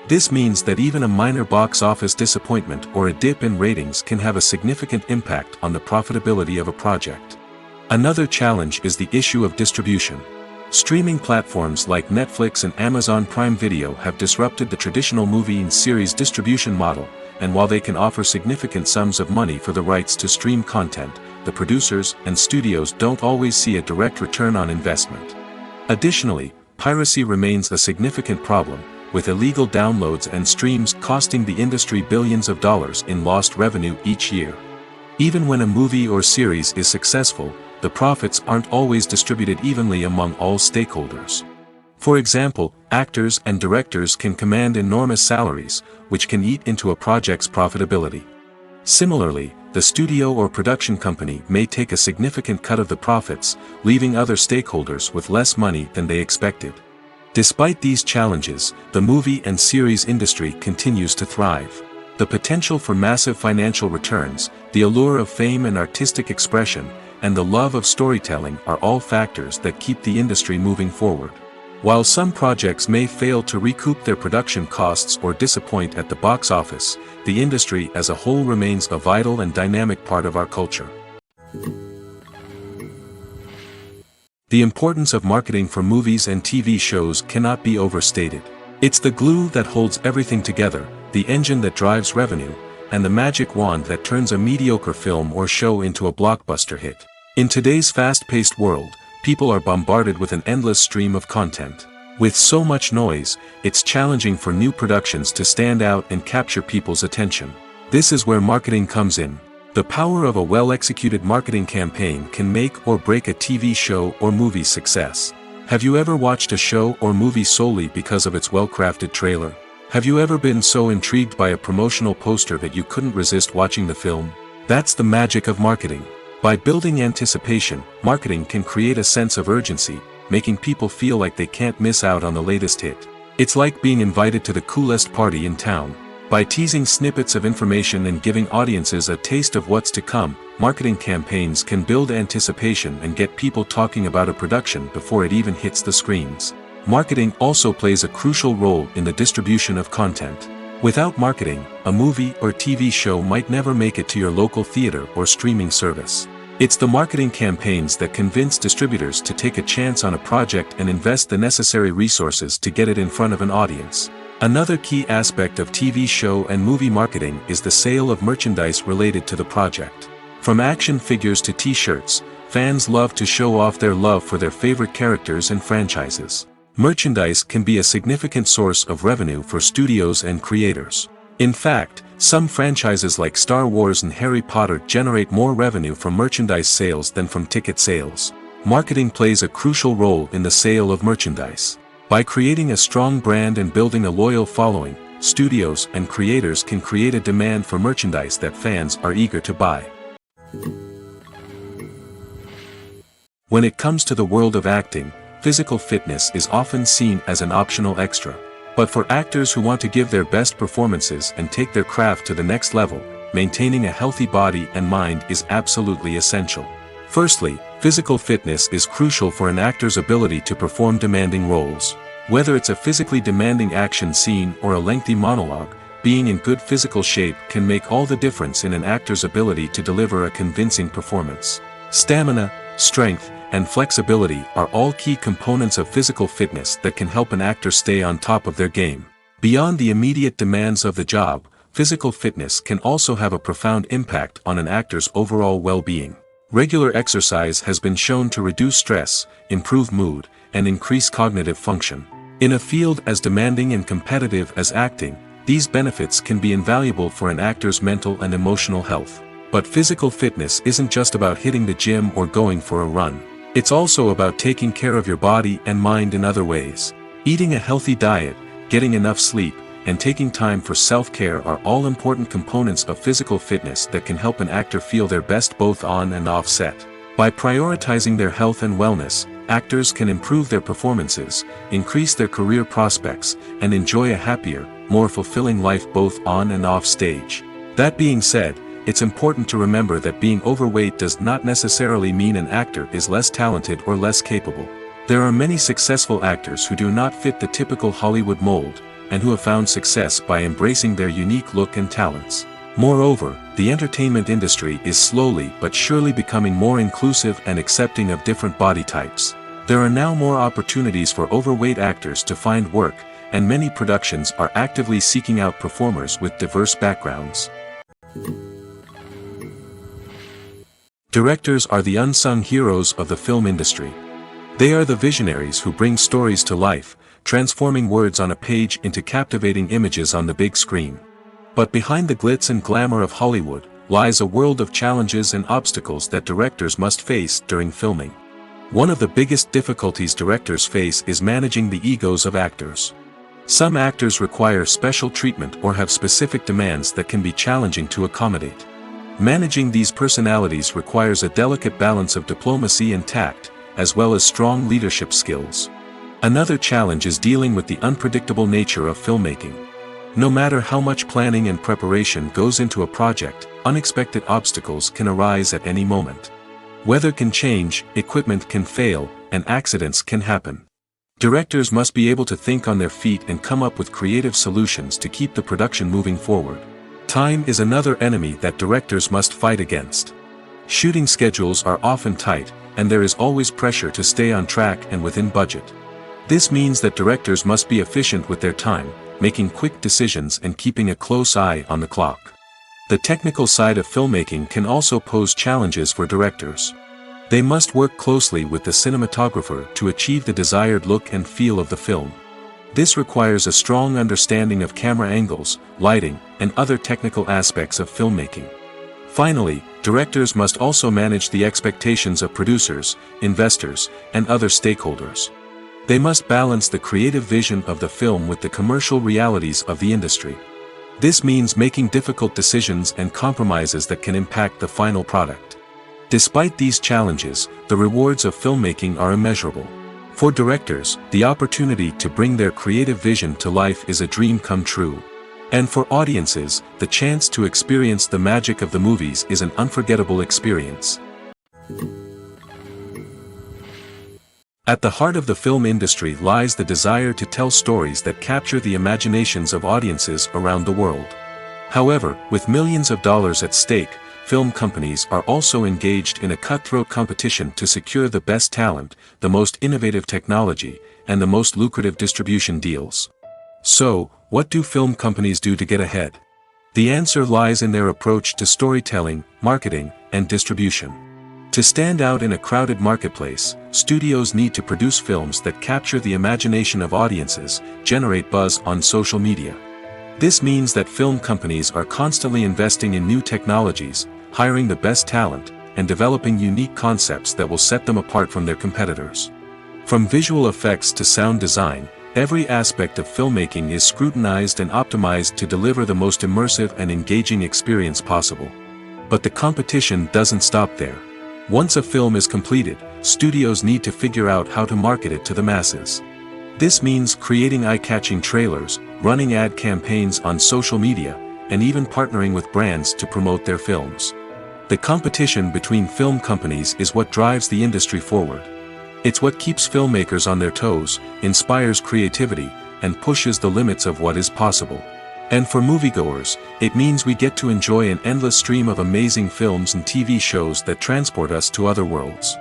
This means that even a minor box office disappointment or a dip in ratings can have a significant impact on the profitability of a project. Another challenge is the issue of distribution. Streaming platforms like Netflix and Amazon Prime Video have disrupted the traditional movie and series distribution model, and while they can offer significant sums of money for the rights to stream content, the producers and studios don't always see a direct return on investment. Additionally, piracy remains a significant problem, with illegal downloads and streams costing the industry billions of dollars in lost revenue each year. Even when a movie or series is successful, the profits aren't always distributed evenly among all stakeholders. For example, actors and directors can command enormous salaries, which can eat into a project's profitability. Similarly, the studio or production company may take a significant cut of the profits, leaving other stakeholders with less money than they expected. Despite these challenges, the movie and series industry continues to thrive. The potential for massive financial returns, the allure of fame and artistic expression, and the love of storytelling are all factors that keep the industry moving forward. While some projects may fail to recoup their production costs or disappoint at the box office, the industry as a whole remains a vital and dynamic part of our culture. The importance of marketing for movies and TV shows cannot be overstated. It's the glue that holds everything together, the engine that drives revenue, and the magic wand that turns a mediocre film or show into a blockbuster hit. In today's fast-paced world, people are bombarded with an endless stream of content. With so much noise, it's challenging for new productions to stand out and capture people's attention. This is where marketing comes in. The power of a well-executed marketing campaign can make or break a TV show or movie's success. Have you ever watched a show or movie solely because of its well-crafted trailer? Have you ever been so intrigued by a promotional poster that you couldn't resist watching the film? That's the magic of marketing. By building anticipation, marketing can create a sense of urgency, making people feel like they can't miss out on the latest hit. It's like being invited to the coolest party in town. By teasing snippets of information and giving audiences a taste of what's to come, marketing campaigns can build anticipation and get people talking about a production before it even hits the screens. Marketing also plays a crucial role in the distribution of content. Without marketing, a movie or TV show might never make it to your local theater or streaming service. It's the marketing campaigns that convince distributors to take a chance on a project and invest the necessary resources to get it in front of an audience. Another key aspect of TV show and movie marketing is the sale of merchandise related to the project. From action figures to t-shirts, fans love to show off their love for their favorite characters and franchises. Merchandise can be a significant source of revenue for studios and creators. In fact, some franchises like Star Wars and Harry Potter generate more revenue from merchandise sales than from ticket sales. Marketing plays a crucial role in the sale of merchandise. By creating a strong brand and building a loyal following, studios and creators can create a demand for merchandise that fans are eager to buy. When it comes to the world of acting, physical fitness is often seen as an optional extra. But for actors who want to give their best performances and take their craft to the next level, maintaining a healthy body and mind is absolutely essential. Firstly, physical fitness is crucial for an actor's ability to perform demanding roles. Whether it's a physically demanding action scene or a lengthy monologue, being in good physical shape can make all the difference in an actor's ability to deliver a convincing performance. Stamina, strength, and flexibility are all key components of physical fitness that can help an actor stay on top of their game. Beyond the immediate demands of the job, physical fitness can also have a profound impact on an actor's overall well-being. Regular exercise has been shown to reduce stress, improve mood, and increase cognitive function. In a field as demanding and competitive as acting, these benefits can be invaluable for an actor's mental and emotional health. But physical fitness isn't just about hitting the gym or going for a run. It's also about taking care of your body and mind in other ways. Eating a healthy diet, getting enough sleep, and taking time for self-care are all important components of physical fitness that can help an actor feel their best both on and off set. By prioritizing their health and wellness, actors can improve their performances, increase their career prospects, and enjoy a happier, more fulfilling life both on and off stage. That being said, it's important to remember that being overweight does not necessarily mean an actor is less talented or less capable. There are many successful actors who do not fit the typical Hollywood mold, and who have found success by embracing their unique look and talents. Moreover, the entertainment industry is slowly but surely becoming more inclusive and accepting of different body types. There are now more opportunities for overweight actors to find work, and many productions are actively seeking out performers with diverse backgrounds. Directors are the unsung heroes of the film industry. They are the visionaries who bring stories to life, transforming words on a page into captivating images on the big screen. But behind the glitz and glamour of Hollywood lies a world of challenges and obstacles that directors must face during filming. One of the biggest difficulties directors face is managing the egos of actors. Some actors require special treatment or have specific demands that can be challenging to accommodate. Managing these personalities requires a delicate balance of diplomacy and tact, as well as strong leadership skills. Another challenge is dealing with the unpredictable nature of filmmaking. No matter how much planning and preparation goes into a project, unexpected obstacles can arise at any moment. Weather can change, equipment can fail, and accidents can happen. Directors must be able to think on their feet and come up with creative solutions to keep the production moving forward. Time is another enemy that directors must fight against. Shooting schedules are often tight, and there is always pressure to stay on track and within budget. This means that directors must be efficient with their time, making quick decisions and keeping a close eye on the clock. The technical side of filmmaking can also pose challenges for directors. They must work closely with the cinematographer to achieve the desired look and feel of the film. This requires a strong understanding of camera angles, lighting, and other technical aspects of filmmaking. Finally, directors must also manage the expectations of producers, investors, and other stakeholders. They must balance the creative vision of the film with the commercial realities of the industry. This means making difficult decisions and compromises that can impact the final product. Despite these challenges, the rewards of filmmaking are immeasurable. For directors, the opportunity to bring their creative vision to life is a dream come true. And for audiences, the chance to experience the magic of the movies is an unforgettable experience. At the heart of the film industry lies the desire to tell stories that capture the imaginations of audiences around the world. However, with millions of dollars at stake, film companies are also engaged in a cutthroat competition to secure the best talent, the most innovative technology, and the most lucrative distribution deals. So, what do film companies do to get ahead? The answer lies in their approach to storytelling, marketing, and distribution. To stand out in a crowded marketplace, studios need to produce films that capture the imagination of audiences, generate buzz on social media. This means that film companies are constantly investing in new technologies, hiring the best talent, and developing unique concepts that will set them apart from their competitors. From visual effects to sound design, every aspect of filmmaking is scrutinized and optimized to deliver the most immersive and engaging experience possible. But the competition doesn't stop there. Once a film is completed, studios need to figure out how to market it to the masses. This means creating eye-catching trailers, running ad campaigns on social media, and even partnering with brands to promote their films. The competition between film companies is what drives the industry forward. It's what keeps filmmakers on their toes, inspires creativity, and pushes the limits of what is possible. And for moviegoers, it means we get to enjoy an endless stream of amazing films and TV shows that transport us to other worlds.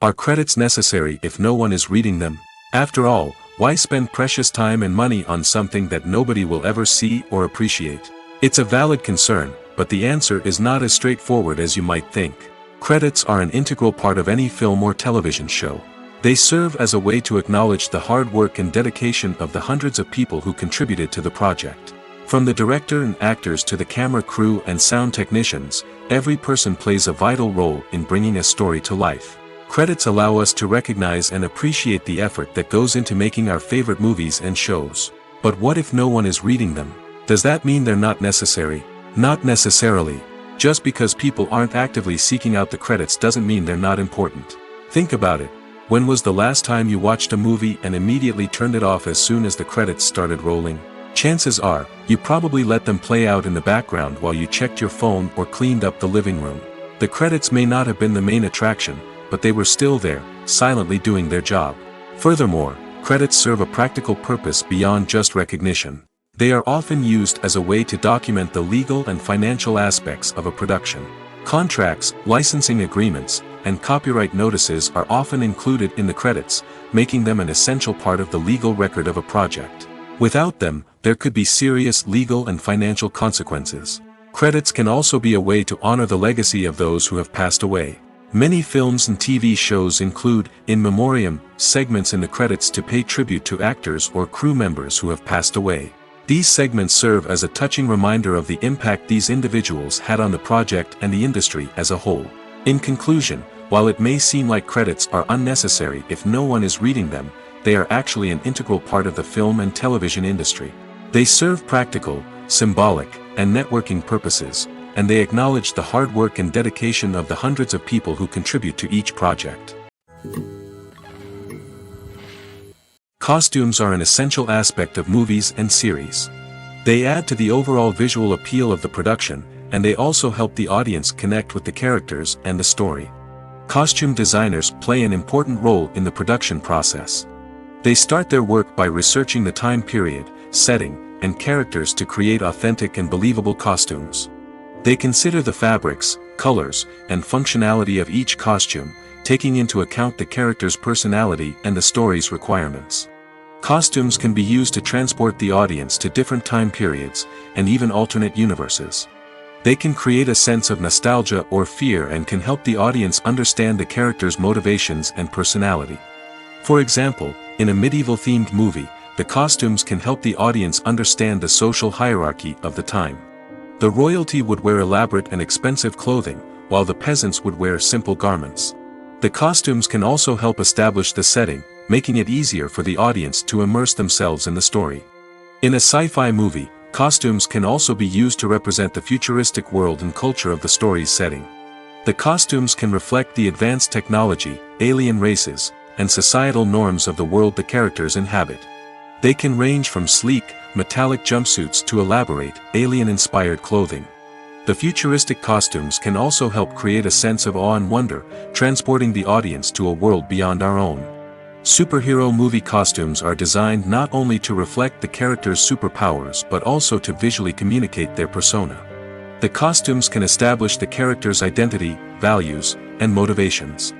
Are credits necessary if no one is reading them? After all, why spend precious time and money on something that nobody will ever see or appreciate? It's a valid concern, but the answer is not as straightforward as you might think. Credits are an integral part of any film or television show. They serve as a way to acknowledge the hard work and dedication of the hundreds of people who contributed to the project. From the director and actors to the camera crew and sound technicians, every person plays a vital role in bringing a story to life. Credits allow us to recognize and appreciate the effort that goes into making our favorite movies and shows. But what if no one is reading them? Does that mean they're not necessary? Not necessarily. Just because people aren't actively seeking out the credits doesn't mean they're not important. Think about it. When was the last time you watched a movie and immediately turned it off as soon as the credits started rolling? Chances are, you probably let them play out in the background while you checked your phone or cleaned up the living room. The credits may not have been the main attraction, but they were still there, silently doing their job. Furthermore, credits serve a practical purpose beyond just recognition. They are often used as a way to document the legal and financial aspects of a production. Contracts, licensing agreements, and copyright notices are often included in the credits, making them an essential part of the legal record of a project. Without them, there could be serious legal and financial consequences. Credits can also be a way to honor the legacy of those who have passed away. Many films and TV shows include, in memoriam, segments in the credits to pay tribute to actors or crew members who have passed away. These segments serve as a touching reminder of the impact these individuals had on the project and the industry as a whole. In conclusion, while it may seem like credits are unnecessary if no one is reading them, they are actually an integral part of the film and television industry. They serve practical, symbolic, and networking purposes, and they acknowledge the hard work and dedication of the hundreds of people who contribute to each project. Costumes are an essential aspect of movies and series. They add to the overall visual appeal of the production, and they also help the audience connect with the characters and the story. Costume designers play an important role in the production process. They start their work by researching the time period, setting, and characters to create authentic and believable costumes. They consider the fabrics, colors, and functionality of each costume, taking into account the character's personality and the story's requirements. Costumes can be used to transport the audience to different time periods, and even alternate universes. They can create a sense of nostalgia or fear and can help the audience understand the character's motivations and personality. For example, in a medieval-themed movie, the costumes can help the audience understand the social hierarchy of the time. The royalty would wear elaborate and expensive clothing, while the peasants would wear simple garments. The costumes can also help establish the setting, making it easier for the audience to immerse themselves in the story. In a sci-fi movie, costumes can also be used to represent the futuristic world and culture of the story's setting. The costumes can reflect the advanced technology, alien races, and societal norms of the world the characters inhabit. They can range from sleek, metallic jumpsuits to elaborate, alien-inspired clothing. The futuristic costumes can also help create a sense of awe and wonder, transporting the audience to a world beyond our own. Superhero movie costumes are designed not only to reflect the character's superpowers but also to visually communicate their persona. The costumes can establish the character's identity, values, and motivations.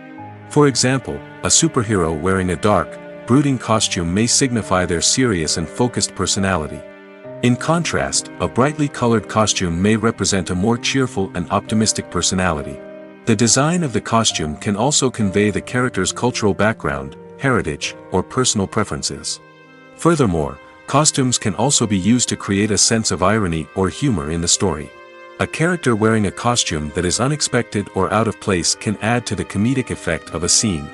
For example, a superhero wearing a dark, brooding costume may signify their serious and focused personality. In contrast, a brightly colored costume may represent a more cheerful and optimistic personality. The design of the costume can also convey the character's cultural background, heritage, or personal preferences. Furthermore, costumes can also be used to create a sense of irony or humor in the story. A character wearing a costume that is unexpected or out of place can add to the comedic effect of a scene.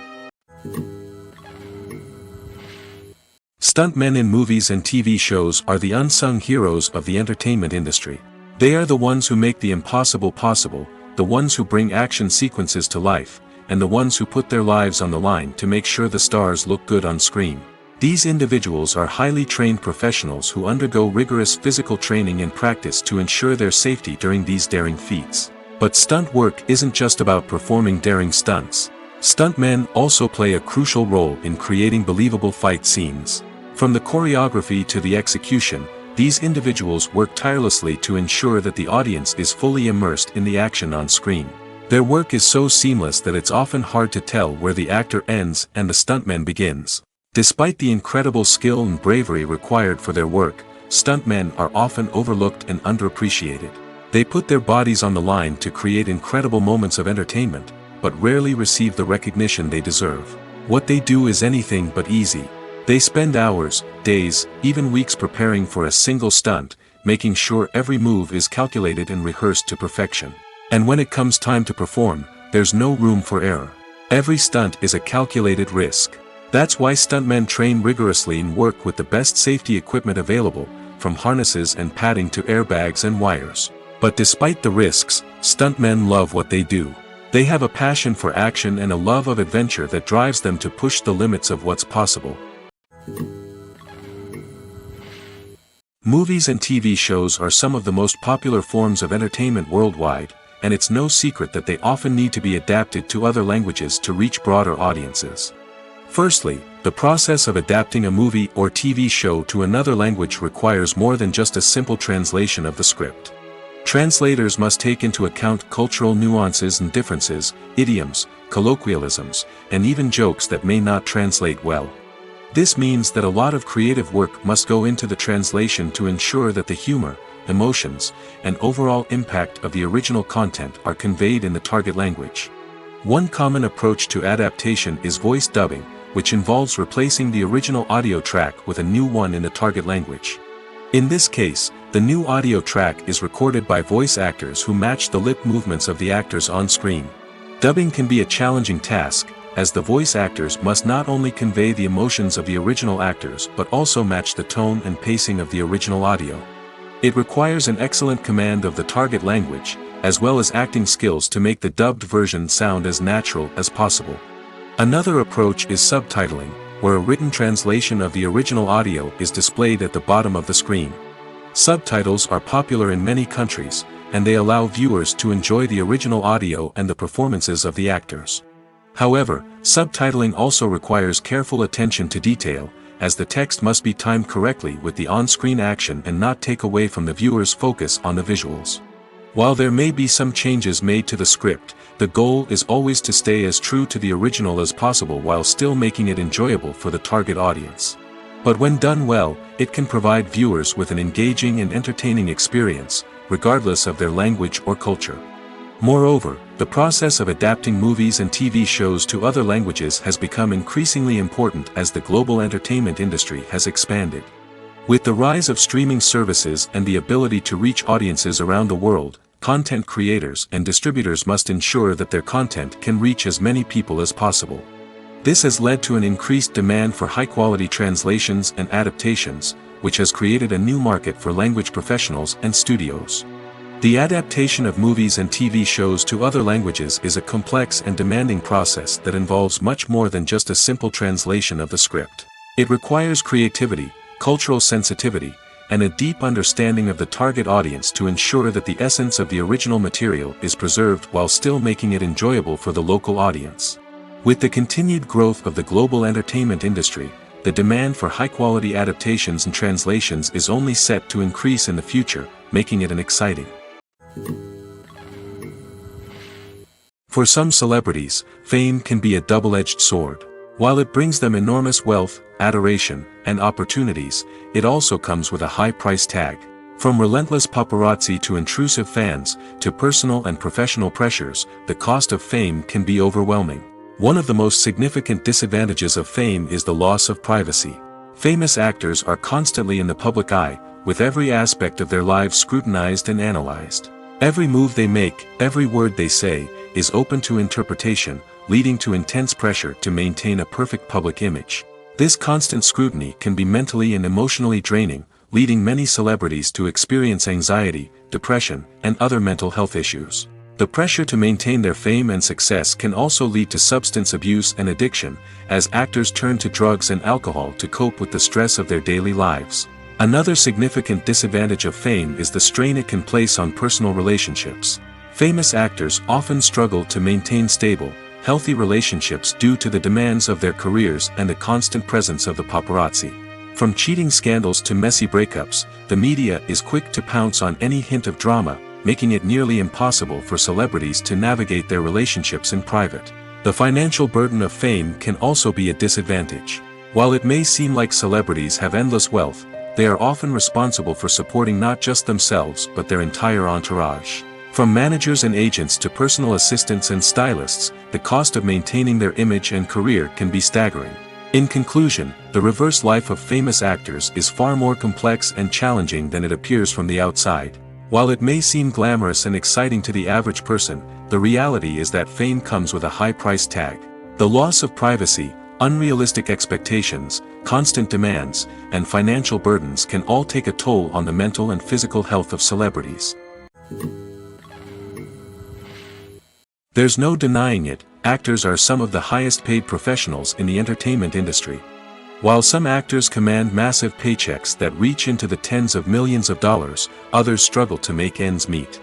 Stuntmen in movies and TV shows are the unsung heroes of the entertainment industry. They are the ones who make the impossible possible, the ones who bring action sequences to life, and the ones who put their lives on the line to make sure the stars look good on screen. These individuals are highly trained professionals who undergo rigorous physical training and practice to ensure their safety during these daring feats. But stunt work isn't just about performing daring stunts. Stuntmen also play a crucial role in creating believable fight scenes. From the choreography to the execution, these individuals work tirelessly to ensure that the audience is fully immersed in the action on screen. Their work is so seamless that it's often hard to tell where the actor ends and the stuntman begins. Despite the incredible skill and bravery required for their work, stuntmen are often overlooked and underappreciated. They put their bodies on the line to create incredible moments of entertainment, but rarely receive the recognition they deserve. What they do is anything but easy. They spend hours, days, even weeks preparing for a single stunt, making sure every move is calculated and rehearsed to perfection. And when it comes time to perform, there's no room for error. Every stunt is a calculated risk. That's why stuntmen train rigorously and work with the best safety equipment available, from harnesses and padding to airbags and wires. But despite the risks, stuntmen love what they do. They have a passion for action and a love of adventure that drives them to push the limits of what's possible. Movies and TV shows are some of the most popular forms of entertainment worldwide, and it's no secret that they often need to be adapted to other languages to reach broader audiences. Firstly, the process of adapting a movie or TV show to another language requires more than just a simple translation of the script. Translators must take into account cultural nuances and differences, idioms, colloquialisms, and even jokes that may not translate well. This means that a lot of creative work must go into the translation to ensure that the humor, emotions, and overall impact of the original content are conveyed in the target language. One common approach to adaptation is voice dubbing, which involves replacing the original audio track with a new one in the target language. In this case, the new audio track is recorded by voice actors who match the lip movements of the actors on screen. Dubbing can be a challenging task, as the voice actors must not only convey the emotions of the original actors but also match the tone and pacing of the original audio. It requires an excellent command of the target language, as well as acting skills to make the dubbed version sound as natural as possible. Another approach is subtitling, where a written translation of the original audio is displayed at the bottom of the screen. Subtitles are popular in many countries, and they allow viewers to enjoy the original audio and the performances of the actors. However, subtitling also requires careful attention to detail, as the text must be timed correctly with the on-screen action and not take away from the viewer's focus on the visuals. While there may be some changes made to the script, the goal is always to stay as true to the original as possible while still making it enjoyable for the target audience. But when done well, it can provide viewers with an engaging and entertaining experience, regardless of their language or culture. Moreover, the process of adapting movies and TV shows to other languages has become increasingly important as the global entertainment industry has expanded. With the rise of streaming services and the ability to reach audiences around the world, content creators and distributors must ensure that their content can reach as many people as possible. This has led to an increased demand for high-quality translations and adaptations, which has created a new market for language professionals and studios. The adaptation of movies and TV shows to other languages is a complex and demanding process that involves much more than just a simple translation of the script. It requires creativity, cultural sensitivity, and a deep understanding of the target audience to ensure that the essence of the original material is preserved while still making it enjoyable for the local audience. With the continued growth of the global entertainment industry, the demand for high-quality adaptations and translations is only set to increase in the future, making it an exciting. For some celebrities, fame can be a double-edged sword. While it brings them enormous wealth, adoration, and opportunities, it also comes with a high price tag. From relentless paparazzi to intrusive fans, to personal and professional pressures, the cost of fame can be overwhelming. One of the most significant disadvantages of fame is the loss of privacy. Famous actors are constantly in the public eye, with every aspect of their lives scrutinized and analyzed. Every move they make, every word they say, is open to interpretation, leading to intense pressure to maintain a perfect public image. This constant scrutiny can be mentally and emotionally draining, leading many celebrities to experience anxiety, depression, and other mental health issues. The pressure to maintain their fame and success can also lead to substance abuse and addiction, as actors turn to drugs and alcohol to cope with the stress of their daily lives. Another significant disadvantage of fame is the strain it can place on personal relationships. Famous actors often struggle to maintain stable, healthy relationships due to the demands of their careers and the constant presence of the paparazzi. From cheating scandals to messy breakups, the media is quick to pounce on any hint of drama, making it nearly impossible for celebrities to navigate their relationships in private. The financial burden of fame can also be a disadvantage. While it may seem like celebrities have endless wealth, they are often responsible for supporting not just themselves but their entire entourage. From managers and agents to personal assistants and stylists, the cost of maintaining their image and career can be staggering. In conclusion, the reverse life of famous actors is far more complex and challenging than it appears from the outside. While it may seem glamorous and exciting to the average person, the reality is that fame comes with a high price tag. The loss of privacy, unrealistic expectations, constant demands, and financial burdens can all take a toll on the mental and physical health of celebrities. There's no denying it, actors are some of the highest paid professionals in the entertainment industry. While some actors command massive paychecks that reach into the tens of millions of dollars, others struggle to make ends meet.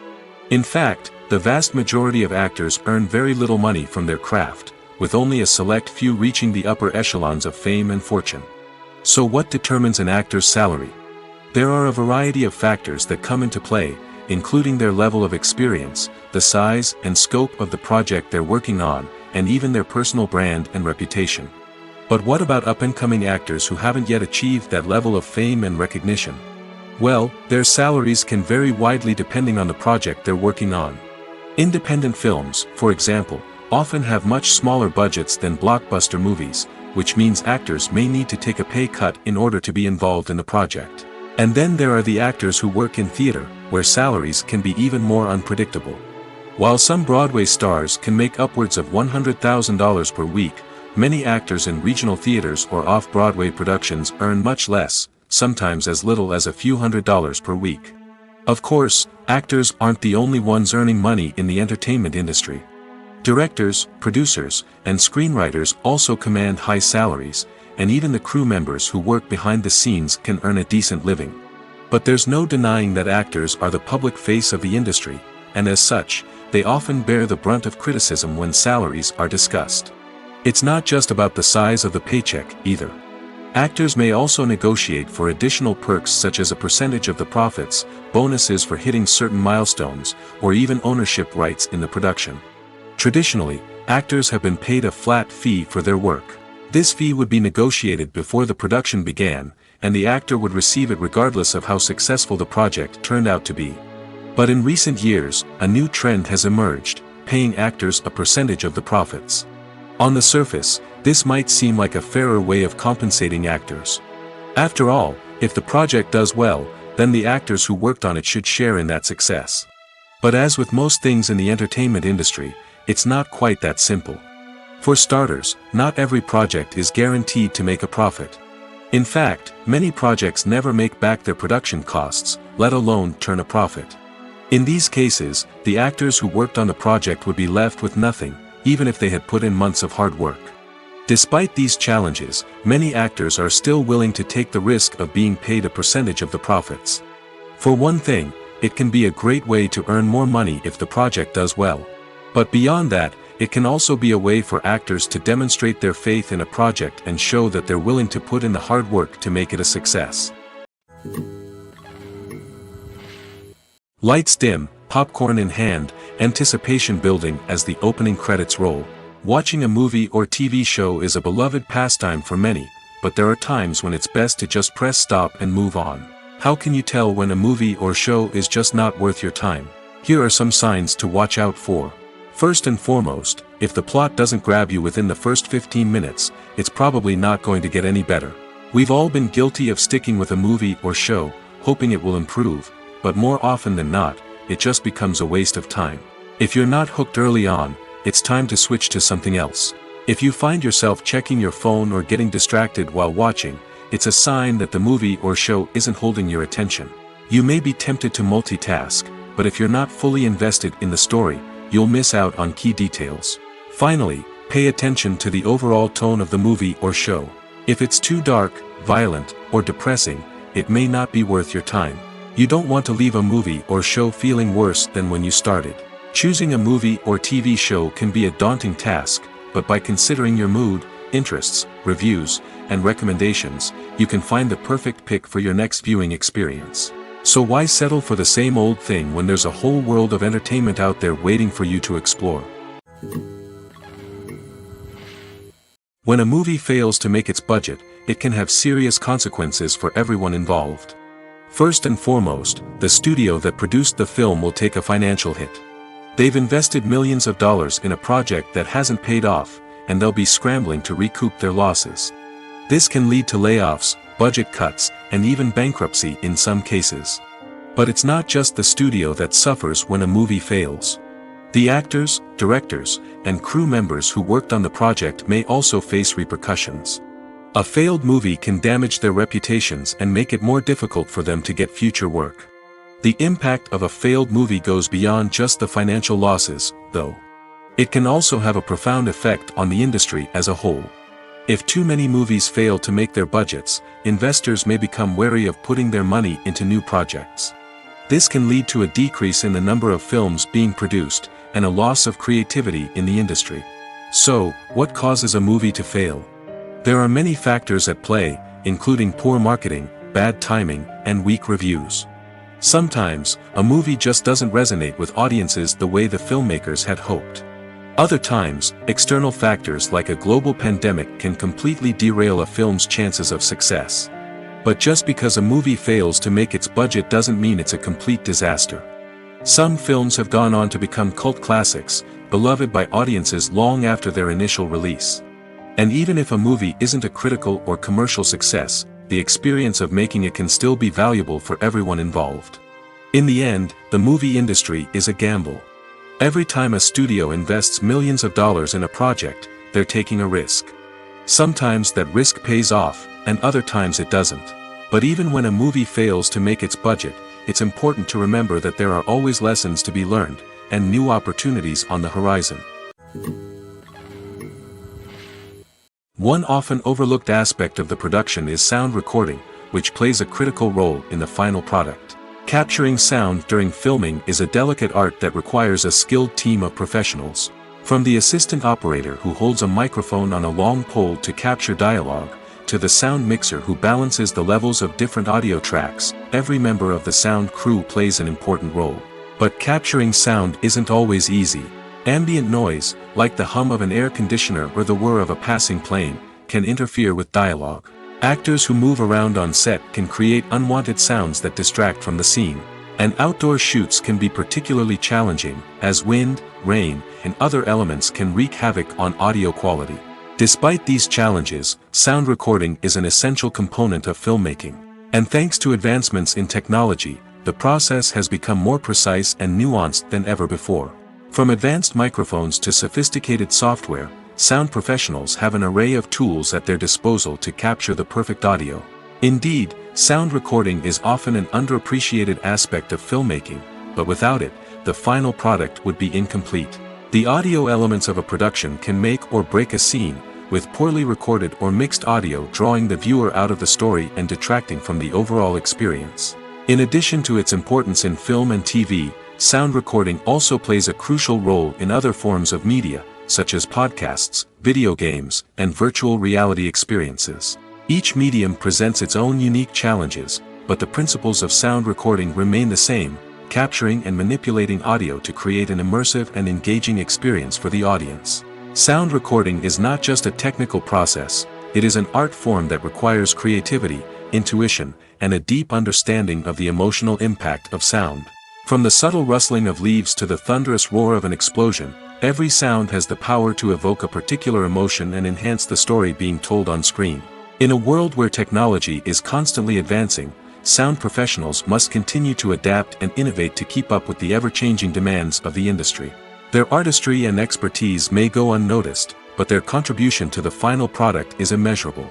In fact, the vast majority of actors earn very little money from their craft, with only a select few reaching the upper echelons of fame and fortune. So what determines an actor's salary? There are a variety of factors that come into play, including their level of experience, the size and scope of the project they're working on, and even their personal brand and reputation. But what about up-and-coming actors who haven't yet achieved that level of fame and recognition? Well, their salaries can vary widely depending on the project they're working on. Independent films, for example, often have much smaller budgets than blockbuster movies, which means actors may need to take a pay cut in order to be involved in the project. And then there are the actors who work in theater, where salaries can be even more unpredictable. While some Broadway stars can make upwards of $100,000 per week, many actors in regional theaters or off-Broadway productions earn much less, sometimes as little as a few $100s per week. Of course, actors aren't the only ones earning money in the entertainment industry. Directors, producers, and screenwriters also command high salaries, and even the crew members who work behind the scenes can earn a decent living. But there's no denying that actors are the public face of the industry, and as such, they often bear the brunt of criticism when salaries are discussed. It's not just about the size of the paycheck, either. Actors may also negotiate for additional perks such as a percentage of the profits, bonuses for hitting certain milestones, or even ownership rights in the production. Traditionally, actors have been paid a flat fee for their work. This fee would be negotiated before the production began, and the actor would receive it regardless of how successful the project turned out to be. But in recent years, a new trend has emerged, paying actors a percentage of the profits. On the surface, this might seem like a fairer way of compensating actors. After all, if the project does well, then the actors who worked on it should share in that success. But as with most things in the entertainment industry, it's not quite that simple. For starters, not every project is guaranteed to make a profit. In fact, many projects never make back their production costs, let alone turn a profit. In these cases, the actors who worked on the project would be left with nothing, even if they had put in months of hard work. Despite these challenges, many actors are still willing to take the risk of being paid a percentage of the profits. For one thing, it can be a great way to earn more money if the project does well. But beyond that, it can also be a way for actors to demonstrate their faith in a project and show that they're willing to put in the hard work to make it a success. Lights dim, popcorn in hand, anticipation building as the opening credits roll. Watching a movie or TV show is a beloved pastime for many, but there are times when it's best to just press stop and move on. How can you tell when a movie or show is just not worth your time? Here are some signs to watch out for. First and foremost, if the plot doesn't grab you within the first 15 minutes, it's probably not going to get any better. We've all been guilty of sticking with a movie or show, hoping it will improve, but more often than not, it just becomes a waste of time. If you're not hooked early on, it's time to switch to something else. If you find yourself checking your phone or getting distracted while watching, it's a sign that the movie or show isn't holding your attention. You may be tempted to multitask, but if you're not fully invested in the story, you'll miss out on key details. Finally, pay attention to the overall tone of the movie or show. If it's too dark, violent, or depressing, it may not be worth your time. You don't want to leave a movie or show feeling worse than when you started. Choosing a movie or TV show can be a daunting task, but by considering your mood, interests, reviews, and recommendations, you can find the perfect pick for your next viewing experience. So why settle for the same old thing when there's a whole world of entertainment out there waiting for you to explore? When a movie fails to make its budget, it can have serious consequences for everyone involved. First and foremost, the studio that produced the film will take a financial hit. They've invested millions of dollars in a project that hasn't paid off, and they'll be scrambling to recoup their losses. This can lead to layoffs, budget cuts, and even bankruptcy in some cases. But it's not just the studio that suffers when a movie fails. The actors, directors, and crew members who worked on the project may also face repercussions. A failed movie can damage their reputations and make it more difficult for them to get future work. The impact of a failed movie goes beyond just the financial losses, though. It can also have a profound effect on the industry as a whole. If too many movies fail to make their budgets, investors may become wary of putting their money into new projects. This can lead to a decrease in the number of films being produced, and a loss of creativity in the industry. So, what causes a movie to fail? There are many factors at play, including poor marketing, bad timing, and weak reviews. Sometimes, a movie just doesn't resonate with audiences the way the filmmakers had hoped. Other times, external factors like a global pandemic can completely derail a film's chances of success. But just because a movie fails to make its budget doesn't mean it's a complete disaster. Some films have gone on to become cult classics, beloved by audiences long after their initial release. And even if a movie isn't a critical or commercial success, the experience of making it can still be valuable for everyone involved. In the end, the movie industry is a gamble. Every time a studio invests millions of dollars in a project, they're taking a risk. Sometimes that risk pays off, and other times it doesn't. But even when a movie fails to make its budget, it's important to remember that there are always lessons to be learned, and new opportunities on the horizon. One often overlooked aspect of the production is sound recording, which plays a critical role in the final product. Capturing sound during filming is a delicate art that requires a skilled team of professionals. From the assistant operator who holds a microphone on a long pole to capture dialogue, to the sound mixer who balances the levels of different audio tracks, every member of the sound crew plays an important role. But capturing sound isn't always easy. Ambient noise, like the hum of an air conditioner or the whir of a passing plane, can interfere with dialogue. Actors who move around on set can create unwanted sounds that distract from the scene. And outdoor shoots can be particularly challenging, as wind, rain, and other elements can wreak havoc on audio quality. Despite these challenges, sound recording is an essential component of filmmaking. And thanks to advancements in technology, the process has become more precise and nuanced than ever before. From advanced microphones to sophisticated software, sound professionals have an array of tools at their disposal to capture the perfect audio. Indeed, sound recording is often an underappreciated aspect of filmmaking, but without it, the final product would be incomplete. The audio elements of a production can make or break a scene, with poorly recorded or mixed audio drawing the viewer out of the story and detracting from the overall experience. In addition to its importance in film and TV, sound recording also plays a crucial role in other forms of media, such as podcasts, video games, and virtual reality experiences. Each medium presents its own unique challenges, but the principles of sound recording remain the same: capturing and manipulating audio to create an immersive and engaging experience for the audience. Sound recording is not just a technical process, it is an art form that requires creativity, intuition, and a deep understanding of the emotional impact of sound. From the subtle rustling of leaves to the thunderous roar of an explosion, every sound has the power to evoke a particular emotion and enhance the story being told on screen. In a world where technology is constantly advancing, sound professionals must continue to adapt and innovate to keep up with the ever-changing demands of the industry. Their artistry and expertise may go unnoticed, but their contribution to the final product is immeasurable.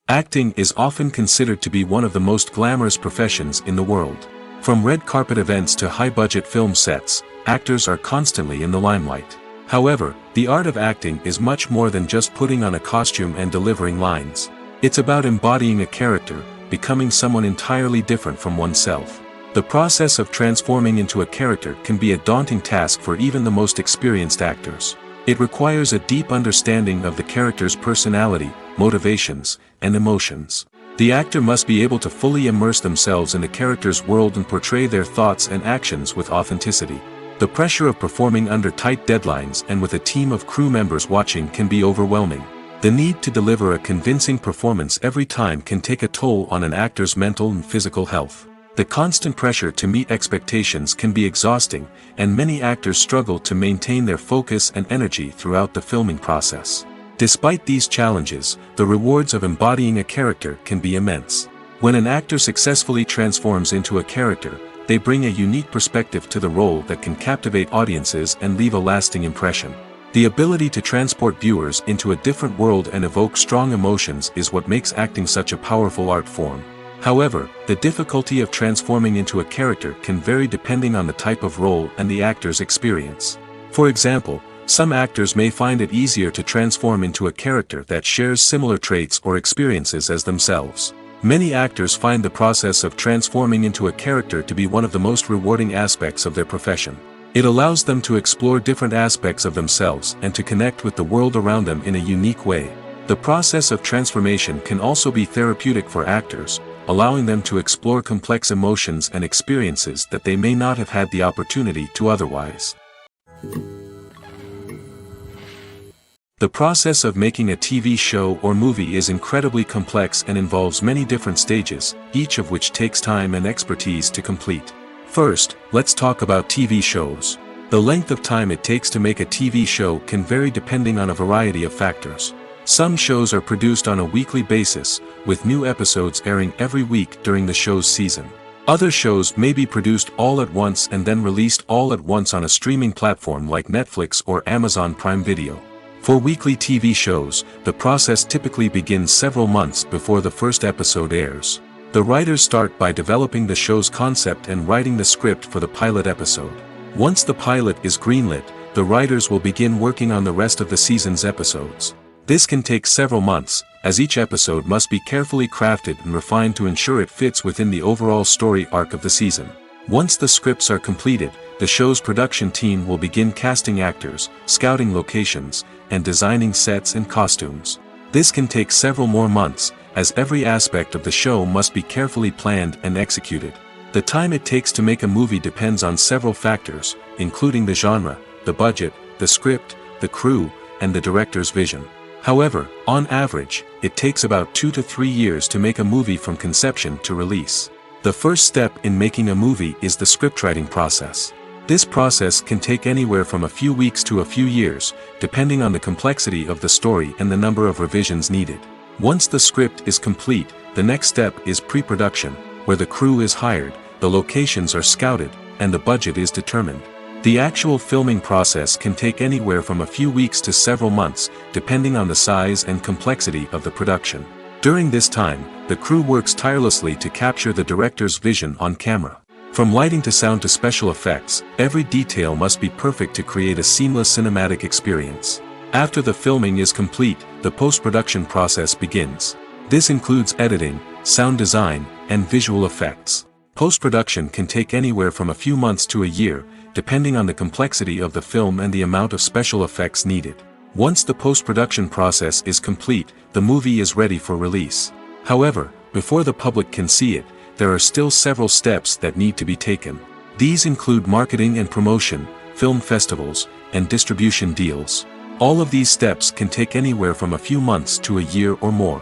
Acting is often considered to be one of the most glamorous professions in the world. From red carpet events to high-budget film sets, actors are constantly in the limelight. However, the art of acting is much more than just putting on a costume and delivering lines. It's about embodying a character, becoming someone entirely different from oneself. The process of transforming into a character can be a daunting task for even the most experienced actors. It requires a deep understanding of the character's personality, motivations, and emotions. The actor must be able to fully immerse themselves in the character's world and portray their thoughts and actions with authenticity. The pressure of performing under tight deadlines and with a team of crew members watching can be overwhelming. The need to deliver a convincing performance every time can take a toll on an actor's mental and physical health. The constant pressure to meet expectations can be exhausting, and many actors struggle to maintain their focus and energy throughout the filming process. Despite these challenges, the rewards of embodying a character can be immense. When an actor successfully transforms into a character, they bring a unique perspective to the role that can captivate audiences and leave a lasting impression. The ability to transport viewers into a different world and evoke strong emotions is what makes acting such a powerful art form. However, the difficulty of transforming into a character can vary depending on the type of role and the actor's experience. For example, some actors may find it easier to transform into a character that shares similar traits or experiences as themselves. Many actors find the process of transforming into a character to be one of the most rewarding aspects of their profession. It allows them to explore different aspects of themselves and to connect with the world around them in a unique way. The process of transformation can also be therapeutic for actors, allowing them to explore complex emotions and experiences that they may not have had the opportunity to otherwise. The process of making a TV show or movie is incredibly complex and involves many different stages, each of which takes time and expertise to complete. First, let's talk about TV shows. The length of time it takes to make a TV show can vary depending on a variety of factors. Some shows are produced on a weekly basis, with new episodes airing every week during the show's season. Other shows may be produced all at once and then released all at once on a streaming platform like Netflix or Amazon Prime Video. For weekly TV shows, the process typically begins several months before the first episode airs. The writers start by developing the show's concept and writing the script for the pilot episode. Once the pilot is greenlit, the writers will begin working on the rest of the season's episodes. This can take several months, as each episode must be carefully crafted and refined to ensure it fits within the overall story arc of the season. Once the scripts are completed, the show's production team will begin casting actors, scouting locations, and designing sets and costumes. This can take several more months, as every aspect of the show must be carefully planned and executed. The time it takes to make a movie depends on several factors, including the genre, the budget, the script, the crew, and the director's vision. However, on average, it takes about 2 to 3 years to make a movie from conception to release. The first step in making a movie is the scriptwriting process. This process can take anywhere from a few weeks to a few years, depending on the complexity of the story and the number of revisions needed. Once the script is complete, the next step is pre-production, where the crew is hired, the locations are scouted, and the budget is determined. The actual filming process can take anywhere from a few weeks to several months, depending on the size and complexity of the production. During this time, the crew works tirelessly to capture the director's vision on camera. From lighting to sound to special effects, every detail must be perfect to create a seamless cinematic experience. After the filming is complete, the post-production process begins. This includes editing, sound design, and visual effects. Post-production can take anywhere from a few months to a year, depending on the complexity of the film and the amount of special effects needed. Once the post-production process is complete, the movie is ready for release. However, before the public can see it, there are still several steps that need to be taken. These include marketing and promotion, film festivals, and distribution deals. All of these steps can take anywhere from a few months to a year or more.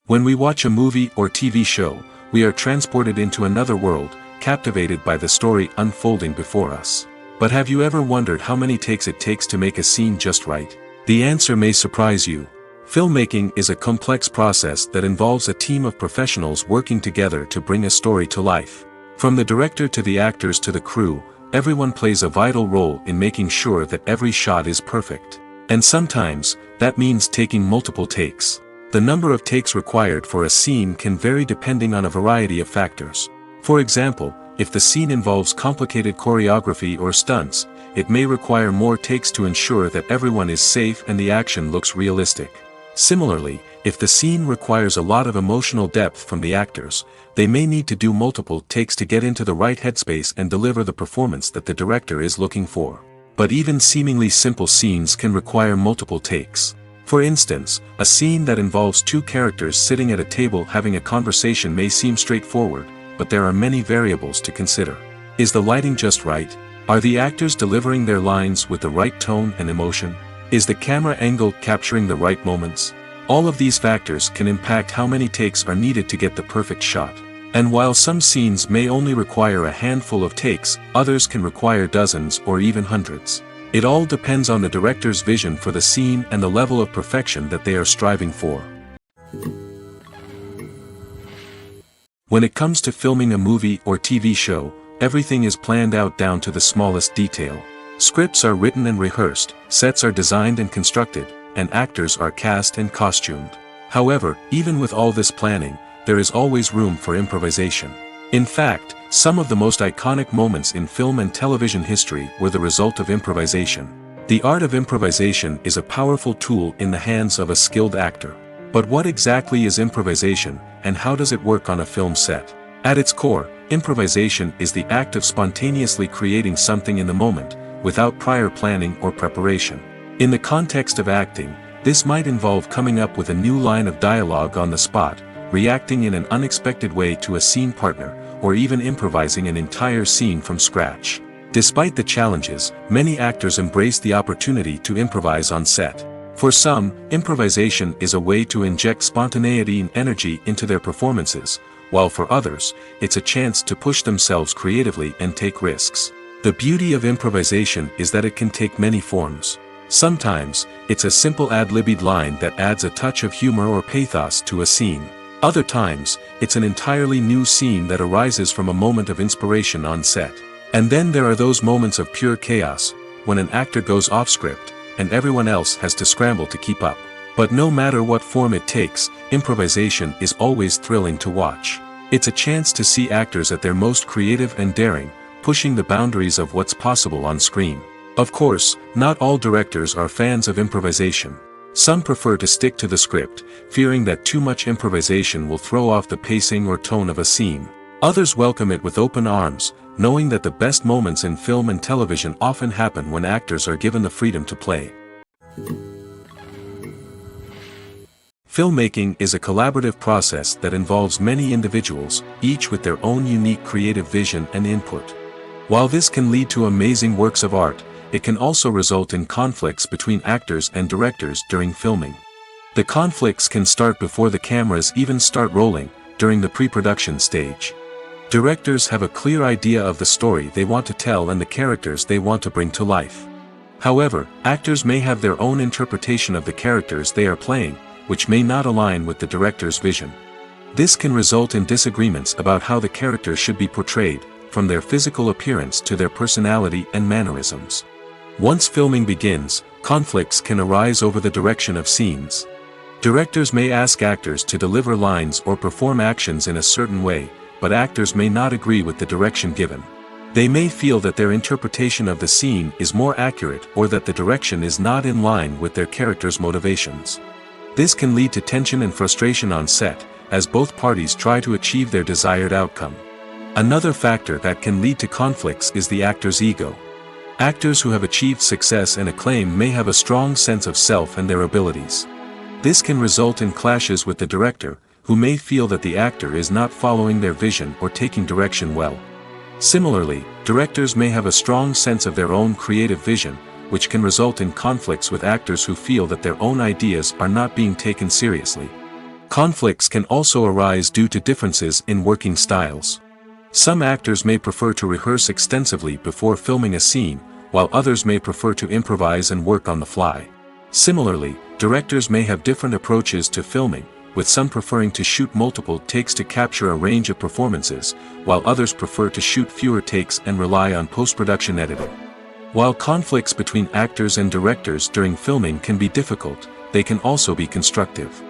When we watch a movie or TV show, we are transported into another world, captivated by the story unfolding before us. But have you ever wondered how many takes it takes to make a scene just right? The answer may surprise you. Filmmaking is a complex process that involves a team of professionals working together to bring a story to life. From the director to the actors to the crew, everyone plays a vital role in making sure that every shot is perfect. And sometimes, that means taking multiple takes. The number of takes required for a scene can vary depending on a variety of factors. For example, if the scene involves complicated choreography or stunts, it may require more takes to ensure that everyone is safe and the action looks realistic. Similarly, if the scene requires a lot of emotional depth from the actors, they may need to do multiple takes to get into the right headspace and deliver the performance that the director is looking for. But even seemingly simple scenes can require multiple takes. For instance, a scene that involves two characters sitting at a table having a conversation may seem straightforward, but there are many variables to consider. Is the lighting just right? Are the actors delivering their lines with the right tone and emotion? Is the camera angle capturing the right moments? All of these factors can impact how many takes are needed to get the perfect shot. And while some scenes may only require a handful of takes, others can require dozens or even hundreds. It all depends on the director's vision for the scene and the level of perfection that they are striving for. When it comes to filming a movie or TV show, everything is planned out down to the smallest detail. Scripts are written and rehearsed, sets are designed and constructed, and actors are cast and costumed. However, even with all this planning, there is always room for improvisation. In fact, some of the most iconic moments in film and television history were the result of improvisation. The art of improvisation is a powerful tool in the hands of a skilled actor. But what exactly is improvisation, and how does it work on a film set? At its core, improvisation is the act of spontaneously creating something in the moment, without prior planning or preparation. In the context of acting, this might involve coming up with a new line of dialogue on the spot, reacting in an unexpected way to a scene partner, or even improvising an entire scene from scratch. Despite the challenges, many actors embrace the opportunity to improvise on set. For some, improvisation is a way to inject spontaneity and energy into their performances, while for others, it's a chance to push themselves creatively and take risks. The beauty of improvisation is that it can take many forms. Sometimes, it's a simple ad-libbed line that adds a touch of humor or pathos to a scene. Other times, it's an entirely new scene that arises from a moment of inspiration on set. And then there are those moments of pure chaos, when an actor goes off script, and everyone else has to scramble to keep up. But no matter what form it takes, improvisation is always thrilling to watch. It's a chance to see actors at their most creative and daring, pushing the boundaries of what's possible on screen. Of course, not all directors are fans of improvisation. Some prefer to stick to the script, fearing that too much improvisation will throw off the pacing or tone of a scene. Others welcome it with open arms, knowing that the best moments in film and television often happen when actors are given the freedom to play. Filmmaking is a collaborative process that involves many individuals, each with their own unique creative vision and input. While this can lead to amazing works of art, it can also result in conflicts between actors and directors during filming. The conflicts can start before the cameras even start rolling, during the pre-production stage. Directors have a clear idea of the story they want to tell and the characters they want to bring to life. However, actors may have their own interpretation of the characters they are playing, which may not align with the director's vision. This can result in disagreements about how the characters should be portrayed, from their physical appearance to their personality and mannerisms. Once filming begins, conflicts can arise over the direction of scenes. Directors may ask actors to deliver lines or perform actions in a certain way, but actors may not agree with the direction given. They may feel that their interpretation of the scene is more accurate or that the direction is not in line with their character's motivations. This can lead to tension and frustration on set, as both parties try to achieve their desired outcome. Another factor that can lead to conflicts is the actor's ego. Actors who have achieved success and acclaim may have a strong sense of self and their abilities. This can result in clashes with the director, who may feel that the actor is not following their vision or taking direction well. Similarly, directors may have a strong sense of their own creative vision, which can result in conflicts with actors who feel that their own ideas are not being taken seriously. Conflicts can also arise due to differences in working styles. Some actors may prefer to rehearse extensively before filming a scene, while others may prefer to improvise and work on the fly. Similarly, directors may have different approaches to filming, with some preferring to shoot multiple takes to capture a range of performances, while others prefer to shoot fewer takes and rely on post-production editing. While conflicts between actors and directors during filming can be difficult, they can also be constructive.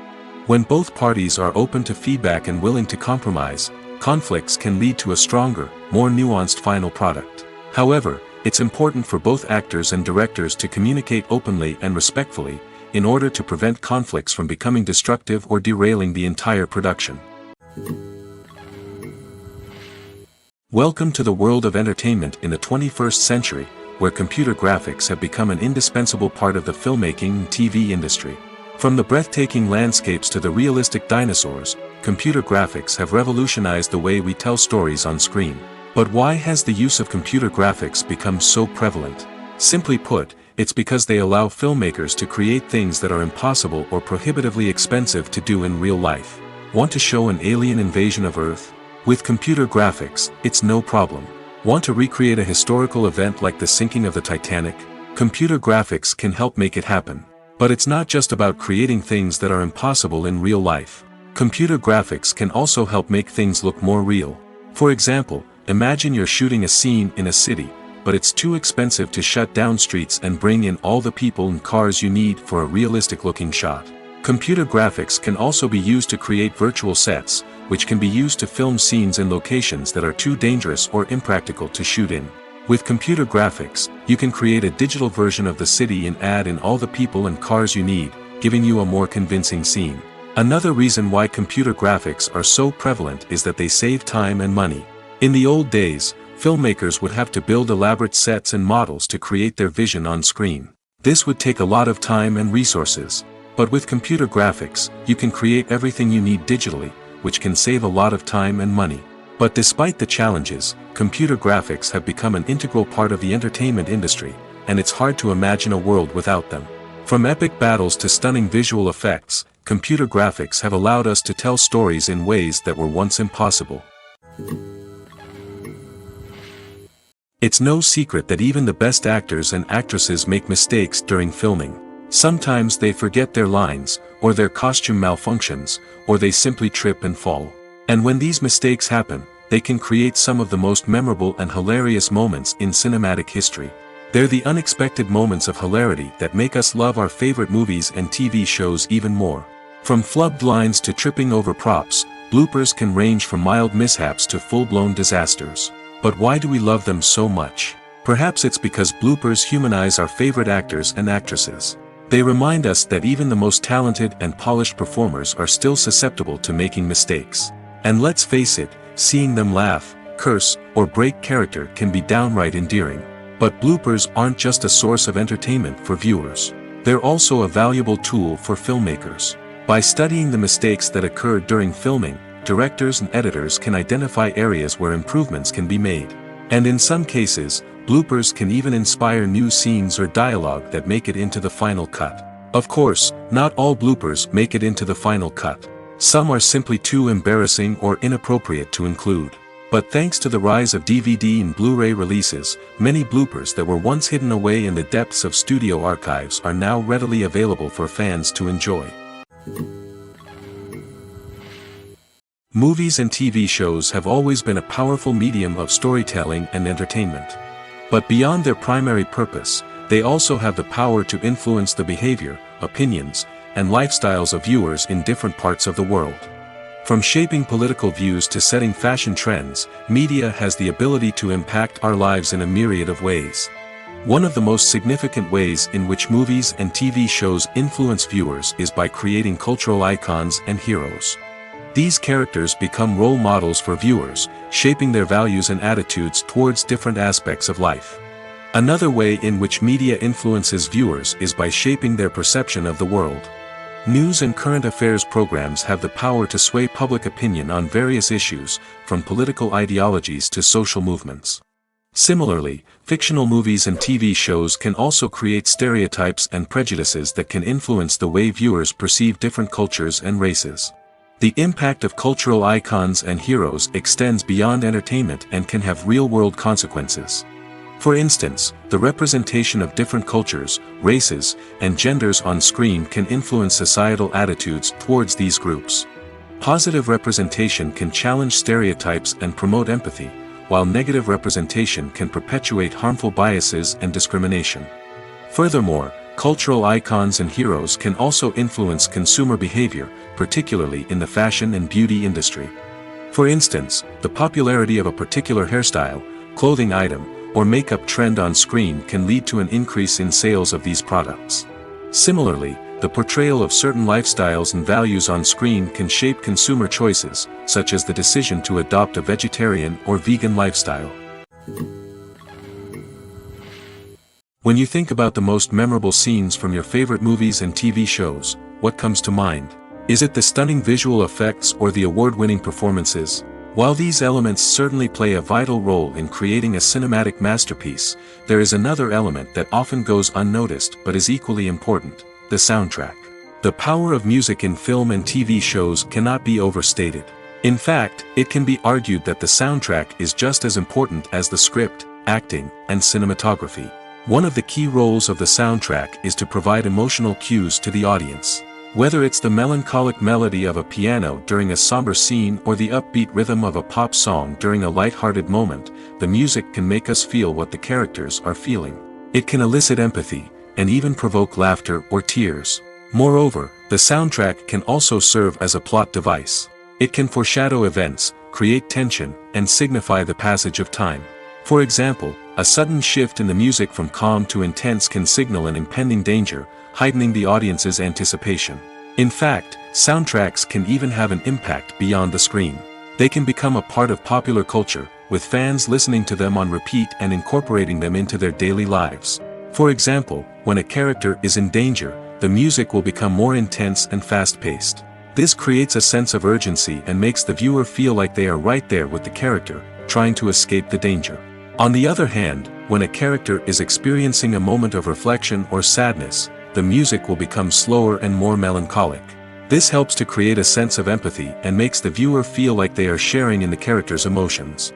When both parties are open to feedback and willing to compromise, conflicts can lead to a stronger, more nuanced final product. However, it's important for both actors and directors to communicate openly and respectfully, in order to prevent conflicts from becoming destructive or derailing the entire production. Welcome to the world of entertainment in the 21st century, where computer graphics have become an indispensable part of the filmmaking and TV industry. From the breathtaking landscapes to the realistic dinosaurs, computer graphics have revolutionized the way we tell stories on screen. But why has the use of computer graphics become so prevalent? Simply put, it's because they allow filmmakers to create things that are impossible or prohibitively expensive to do in real life. Want to show an alien invasion of Earth? With computer graphics, it's no problem. Want to recreate a historical event like the sinking of the Titanic? Computer graphics can help make it happen. But it's not just about creating things that are impossible in real life. Computer graphics can also help make things look more real. For example, imagine you're shooting a scene in a city, but it's too expensive to shut down streets and bring in all the people and cars you need for a realistic-looking shot. Computer graphics can also be used to create virtual sets, which can be used to film scenes in locations that are too dangerous or impractical to shoot in. With computer graphics, you can create a digital version of the city and add in all the people and cars you need, giving you a more convincing scene. Another reason why computer graphics are so prevalent is that they save time and money. In the old days, filmmakers would have to build elaborate sets and models to create their vision on screen. This would take a lot of time and resources. But with computer graphics, you can create everything you need digitally, which can save a lot of time and money. But despite the challenges, computer graphics have become an integral part of the entertainment industry, and it's hard to imagine a world without them. From epic battles to stunning visual effects, computer graphics have allowed us to tell stories in ways that were once impossible. It's no secret that even the best actors and actresses make mistakes during filming. Sometimes they forget their lines, or their costume malfunctions, or they simply trip and fall. And when these mistakes happen, they can create some of the most memorable and hilarious moments in cinematic history. They're the unexpected moments of hilarity that make us love our favorite movies and TV shows even more. From flubbed lines to tripping over props, bloopers can range from mild mishaps to full-blown disasters. But why do we love them so much? Perhaps it's because bloopers humanize our favorite actors and actresses. They remind us that even the most talented and polished performers are still susceptible to making mistakes. And let's face it, seeing them laugh, curse, or break character can be downright endearing. But bloopers aren't just a source of entertainment for viewers. They're also a valuable tool for filmmakers. By studying the mistakes that occur during filming, directors and editors can identify areas where improvements can be made. And in some cases, bloopers can even inspire new scenes or dialogue that make it into the final cut. Of course, not all bloopers make it into the final cut. Some are simply too embarrassing or inappropriate to include. But thanks to the rise of DVD and Blu-ray releases, many bloopers that were once hidden away in the depths of studio archives are now readily available for fans to enjoy. Movies and TV shows have always been a powerful medium of storytelling and entertainment. But beyond their primary purpose, they also have the power to influence the behavior, opinions, and lifestyles of viewers in different parts of the world. From shaping political views to setting fashion trends, media has the ability to impact our lives in a myriad of ways. One of the most significant ways in which movies and TV shows influence viewers is by creating cultural icons and heroes. These characters become role models for viewers, shaping their values and attitudes towards different aspects of life. Another way in which media influences viewers is by shaping their perception of the world. News and current affairs programs have the power to sway public opinion on various issues, from political ideologies to social movements. Similarly, fictional movies and TV shows can also create stereotypes and prejudices that can influence the way viewers perceive different cultures and races. The impact of cultural icons and heroes extends beyond entertainment and can have real-world consequences. For instance, the representation of different cultures, races, and genders on screen can influence societal attitudes towards these groups. Positive representation can challenge stereotypes and promote empathy, while negative representation can perpetuate harmful biases and discrimination. Furthermore, cultural icons and heroes can also influence consumer behavior, particularly in the fashion and beauty industry. For instance, the popularity of a particular hairstyle, clothing item, or makeup trend on screen can lead to an increase in sales of these products. Similarly, the portrayal of certain lifestyles and values on screen can shape consumer choices, such as the decision to adopt a vegetarian or vegan lifestyle. When you think about the most memorable scenes from your favorite movies and TV shows, what comes to mind? Is it the stunning visual effects or the award-winning performances? While these elements certainly play a vital role in creating a cinematic masterpiece, there is another element that often goes unnoticed but is equally important: the soundtrack. The power of music in film and TV shows cannot be overstated. In fact, it can be argued that the soundtrack is just as important as the script, acting, and cinematography. One of the key roles of the soundtrack is to provide emotional cues to the audience. Whether it's the melancholic melody of a piano during a somber scene or the upbeat rhythm of a pop song during a light-hearted moment, the music can make us feel what the characters are feeling. It can elicit empathy, and even provoke laughter or tears. Moreover, the soundtrack can also serve as a plot device. It can foreshadow events, create tension, and signify the passage of time. For example, a sudden shift in the music from calm to intense can signal an impending danger, heightening the audience's anticipation. In fact, soundtracks can even have an impact beyond the screen. They can become a part of popular culture, with fans listening to them on repeat and incorporating them into their daily lives. For example, when a character is in danger, the music will become more intense and fast-paced. This creates a sense of urgency and makes the viewer feel like they are right there with the character, trying to escape the danger. On the other hand, when a character is experiencing a moment of reflection or sadness, the music will become slower and more melancholic. This helps to create a sense of empathy and makes the viewer feel like they are sharing in the character's emotions.